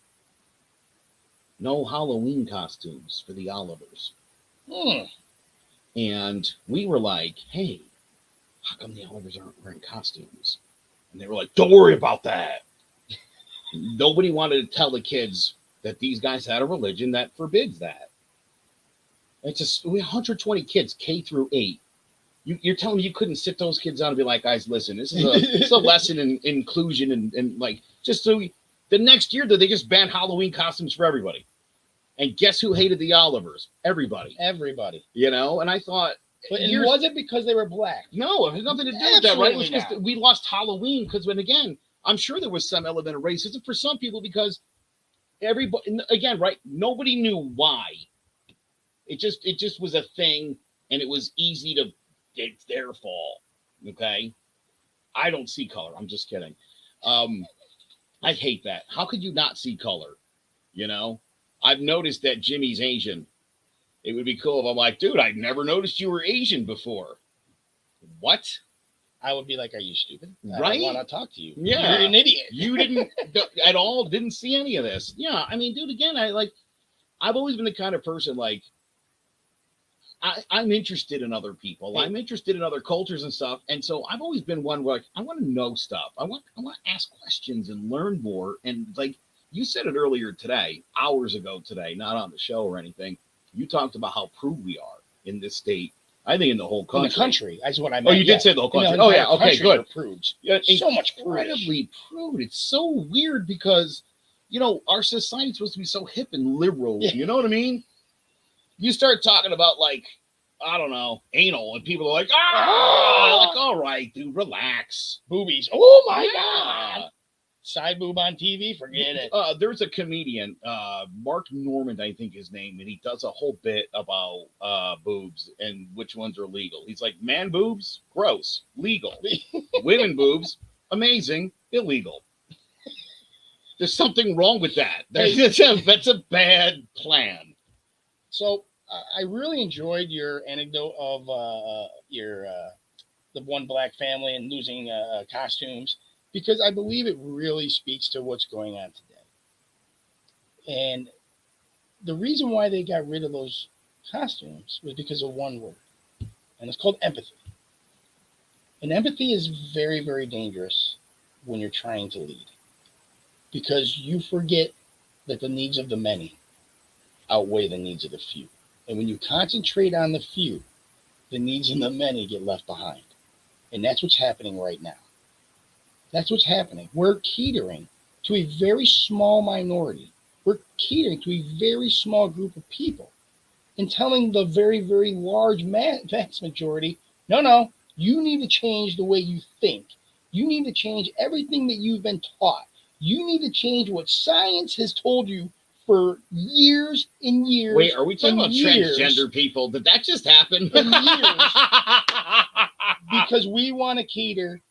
[SPEAKER 4] No Halloween costumes for the Olivers. And we were like, hey, how come the Olivers aren't wearing costumes? And they were like, don't worry about that. Nobody wanted to tell the kids that these guys had a religion that forbids that. It's just 120 kids, K through 8. You're telling me you couldn't sit those kids down and be like, guys, listen, this is a lesson in inclusion and like, just so the next year they just banned Halloween costumes for everybody. And guess who hated the Olivers? Everybody. And I thought,
[SPEAKER 3] but it wasn't because they were black.
[SPEAKER 4] No, it had nothing to do with that, right? It was just we lost Halloween because I'm sure there was some element of racism for some people because everybody, again, right? Nobody knew why. It just was a thing. and it was easy to, it's their fault. Okay. I don't see color. I'm just kidding. I hate that. How could you not see color? You know, I've noticed that Jimmy's Asian. It would be cool if I'm like, dude, I've never noticed you were Asian before. What?
[SPEAKER 3] I would be like, are you stupid? I
[SPEAKER 4] Right?
[SPEAKER 3] don't want to talk to you.
[SPEAKER 4] Yeah.
[SPEAKER 3] You're an idiot.
[SPEAKER 4] You didn't at all, didn't see any of this. Yeah. I mean, dude, again, I've always been the kind of person like, I'm interested in other people. I'm interested in other cultures and stuff. And so I've always been one where like, I want to know stuff. I want to ask questions and learn more. And like you said it earlier today, hours ago today, not on the show or anything. You talked about how prude we are in this state. I think in the whole country.
[SPEAKER 3] In the country, that's what I meant.
[SPEAKER 4] Oh, you did say the whole country. Oh, yeah. Okay, good.
[SPEAKER 3] Prudes.
[SPEAKER 4] Yeah,
[SPEAKER 3] So much
[SPEAKER 4] incredibly prude. It's so weird because, you know, our society's supposed to be so hip and liberal.
[SPEAKER 3] Yeah.
[SPEAKER 4] You know what I mean? You start talking about like, I don't know, anal, and people are like, like, all right, dude, relax.
[SPEAKER 3] Boobies. Oh my God. Side boob on TV, forget it.
[SPEAKER 4] There's a comedian, Mark Normand, I think his name, and he does a whole bit about boobs and which ones are legal. He's like, man boobs, gross, legal. Women boobs, amazing, illegal. There's something wrong with that. That's a bad plan.
[SPEAKER 3] So I really enjoyed your anecdote of the one black family and losing costumes, because I believe it really speaks to what's going on today. And the reason why they got rid of those costumes was because of one word, and it's called empathy. And empathy is very, very dangerous when you're trying to lead, because you forget that the needs of the many outweigh the needs of the few. And when you concentrate on the few, the needs of the many get left behind. And that's what's happening right now. That's what's happening. We're catering to a very small minority. We're catering to a very small group of people and telling the very, very large vast majority, no, you need to change the way you think. You need to change everything that you've been taught. You need to change what science has told you for years and years.
[SPEAKER 4] Wait, are we talking about transgender people? Did that just happen?
[SPEAKER 3] Because we want to cater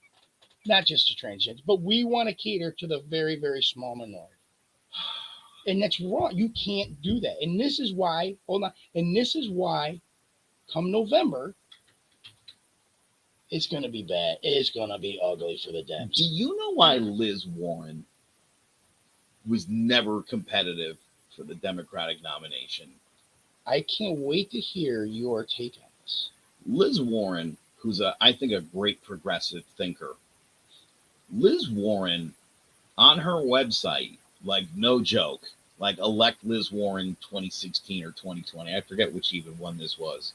[SPEAKER 3] not just to transgender, but we want to cater to the very, very small minority. And that's wrong. You can't do that. And this is why, come November, it's going to be bad. It's going to be ugly for the Dems.
[SPEAKER 4] Do you know why Liz Warren was never competitive for the Democratic nomination?
[SPEAKER 3] I can't wait to hear your take on this.
[SPEAKER 4] Liz Warren, who's I think a great progressive thinker. Liz Warren on her website, like no joke, like elect Liz Warren 2016 or 2020. I forget which even one this was.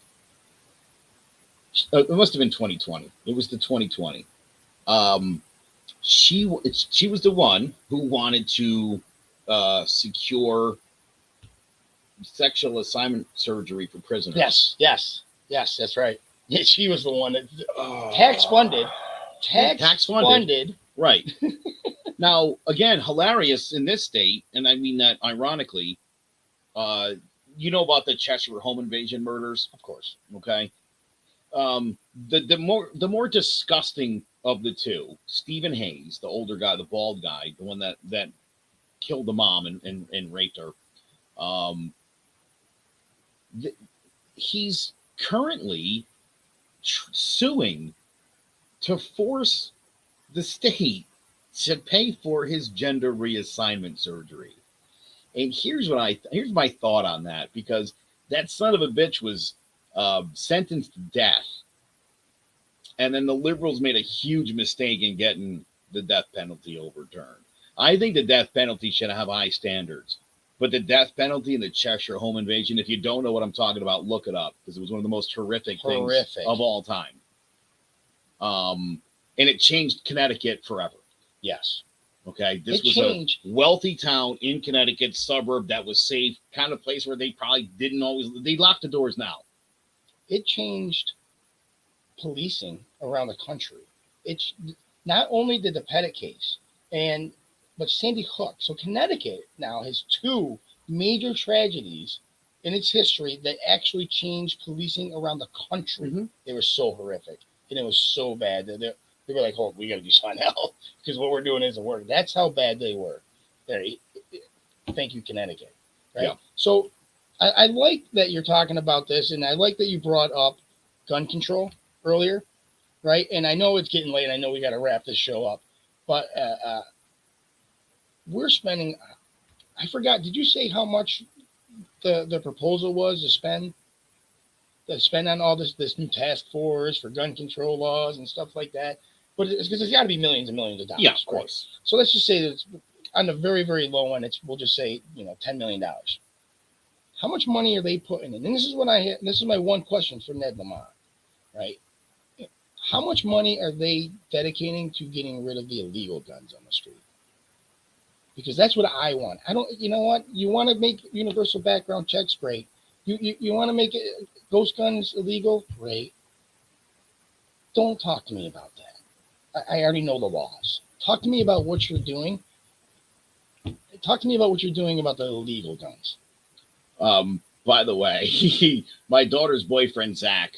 [SPEAKER 4] It must have been 2020. It was the 2020. She was the one who wanted to secure sexual assignment surgery for prisoners.
[SPEAKER 3] Yes, that's right. Yeah, she was the one that tax funded.
[SPEAKER 4] Right. Now, again, hilarious in this state, and I mean that ironically. You know about the Cheshire home invasion murders,
[SPEAKER 3] of course.
[SPEAKER 4] Okay. The more disgusting of the two, Stephen Hayes, the older guy, the bald guy, the one that killed the mom and raped her. He's currently suing to force the state to pay for his gender reassignment surgery. And here's my thought on that, because that son of a bitch was sentenced to death. And then the liberals made a huge mistake in getting the death penalty overturned. I think the death penalty should have high standards. But the death penalty in the Cheshire home invasion, if you don't know what I'm talking about, look it up, because it was one of the most horrific things of all time. And it changed Connecticut forever.
[SPEAKER 3] Yes.
[SPEAKER 4] Okay. This was a wealthy town in Connecticut, suburb that was safe, kind of place where they probably didn't always, they locked the doors now.
[SPEAKER 3] It changed policing around the country. It's not only did the Pettit case, but Sandy Hook. So Connecticut now has two major tragedies in its history that actually changed policing around the country.
[SPEAKER 4] Mm-hmm.
[SPEAKER 3] They were so horrific, and it was so bad that they were like, "Oh, we got to do something else because what we're doing isn't working." That's how bad they were. Thank you, Connecticut. Right.
[SPEAKER 4] Yeah.
[SPEAKER 3] So I like that you're talking about this, and I like that you brought up gun control earlier, right? And I know it's getting late. I know we got to wrap this show up, but we're spending. I forgot. Did you say how much the proposal was to spend on all this new task force for gun control laws and stuff like that? But it's because there's got to be millions and millions of dollars.
[SPEAKER 4] Yeah, of course.
[SPEAKER 3] Right? So let's just say that it's on the very, very low end. We'll just say $10 million. How much money are they putting in? And this is what this is my one question for Ned Lamont, right? How much money are they dedicating to getting rid of the illegal guns on the street? Because that's what I want. I don't. You know what? You want to make universal background checks? Great. You want to make ghost guns illegal? Great. Don't talk to me about that. I already know the laws. Talk to me about what you're doing. Talk to me about what you're doing about the illegal guns.
[SPEAKER 4] By the way, my daughter's boyfriend, Zach,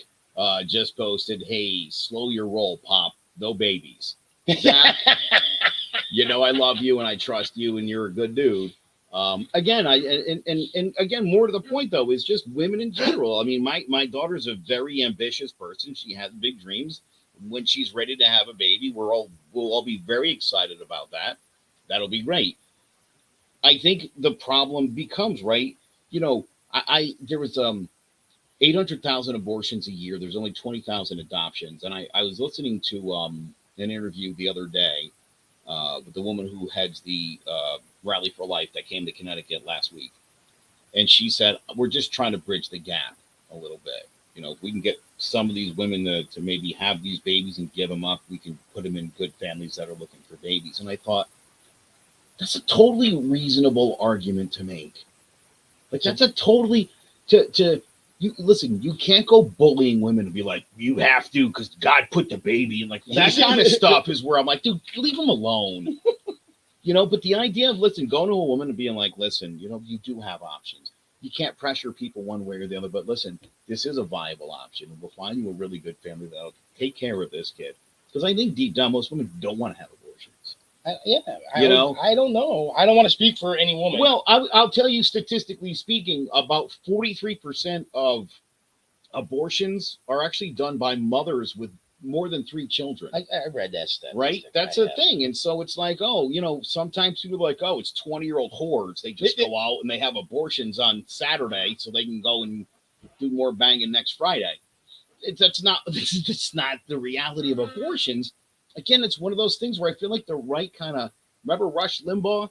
[SPEAKER 4] just posted, "Hey, slow your roll, Pop. No babies." Zach, I love you and I trust you and you're a good dude. Again, again, more to the point though, is just women in general. I mean, my daughter's a very ambitious person. She has big dreams. When she's ready to have a baby, we'll all be very excited about that. That'll be great. I think the problem becomes, right, there was 800,000 abortions a year. There's only 20,000 adoptions. And I was listening to an interview the other day with the woman who heads the Rally for Life that came to Connecticut last week. And she said, we're just trying to bridge the gap a little bit. If we can get some of these women to maybe have these babies and give them up, we can put them in good families that are looking for babies. And I thought, that's a totally reasonable argument to make. Like, that's a totally listen, you can't go bullying women and be like, you have to because God put the baby in, like that kind of stuff is where I'm like, dude, leave them alone. But the idea of going to a woman and being like, listen, you do have options. You can't pressure people one way or the other, but listen, this is a viable option. And we'll find you a really good family that'll take care of this kid. Because I think deep down, most women don't want to have abortions.
[SPEAKER 3] I don't know. I don't want to speak for any woman.
[SPEAKER 4] Well, I'll tell you, statistically speaking, about 43% of abortions are actually done by mothers with more than 3 children.
[SPEAKER 3] I read that stuff.
[SPEAKER 4] Right? That's a thing. And so it's like, sometimes people are like, it's 20-year-old whores. They just go out and they have abortions on Saturday so they can go and do more banging next Friday. That's not the reality of abortions. Again, it's one of those things where I feel like the right kind of, remember Rush Limbaugh?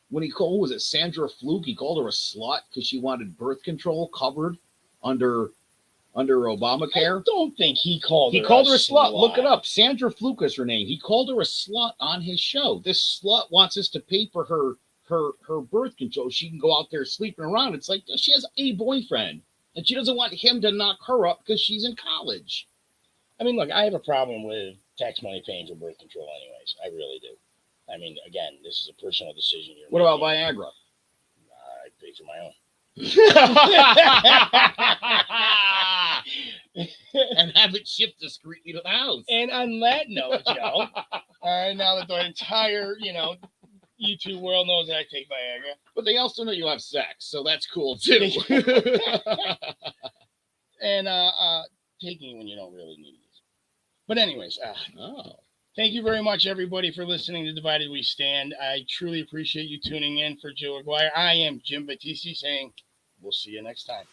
[SPEAKER 4] When he called, was it Sandra Fluke? He called her a slut because she wanted birth control covered under Obamacare.
[SPEAKER 3] I don't think he called her a
[SPEAKER 4] slut. Look it up. Sandra Fluke is her name. He called her a slut on his show. This slut wants us to pay for her birth control. She can go out there sleeping around. It's like she has a boyfriend and she doesn't want him to knock her up because she's in college.
[SPEAKER 3] I mean, look, I have a problem with tax money paying for birth control anyways. I really do. I mean, again, this is a personal decision.
[SPEAKER 4] What about Viagra?
[SPEAKER 3] I pay for my own.
[SPEAKER 4] And have it shipped discreetly to the house.
[SPEAKER 3] And on that note, Joe, all right, now that the entire, YouTube world knows that I take Viagra.
[SPEAKER 4] But they also know you have sex, so that's cool too.
[SPEAKER 3] And taking when you don't really need it. But anyways, thank you very much, everybody, for listening to Divided We Stand. I truly appreciate you tuning in. For Joe Aguirre, I am Jim Battisti saying we'll see you next time.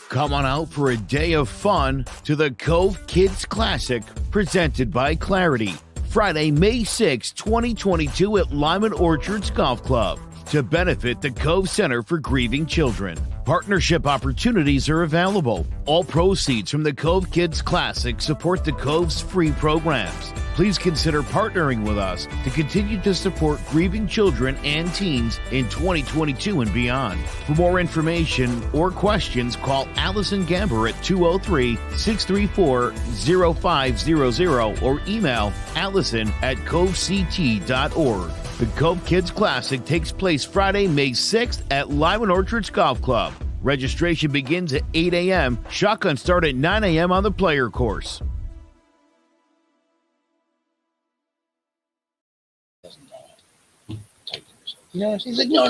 [SPEAKER 1] Come on out for a day of fun to the Cove Kids Classic presented by Clarity. Friday, May 6, 2022 at Lyman Orchards Golf Club to benefit the Cove Center for Grieving Children. Partnership opportunities are available. All proceeds from the Cove Kids Classic support the Cove's free programs. Please consider partnering with us to continue to support grieving children and teens in 2022 and beyond. For more information or questions, call Allison Gamber at 203-634-0500 or email allison@covect.org. The Cove Kids Classic takes place Friday, May 6th at Lyman Orchards Golf Club. Registration begins at 8 a.m. Shotguns start at 9 a.m. on the player course.
[SPEAKER 3] You know, he's like, no,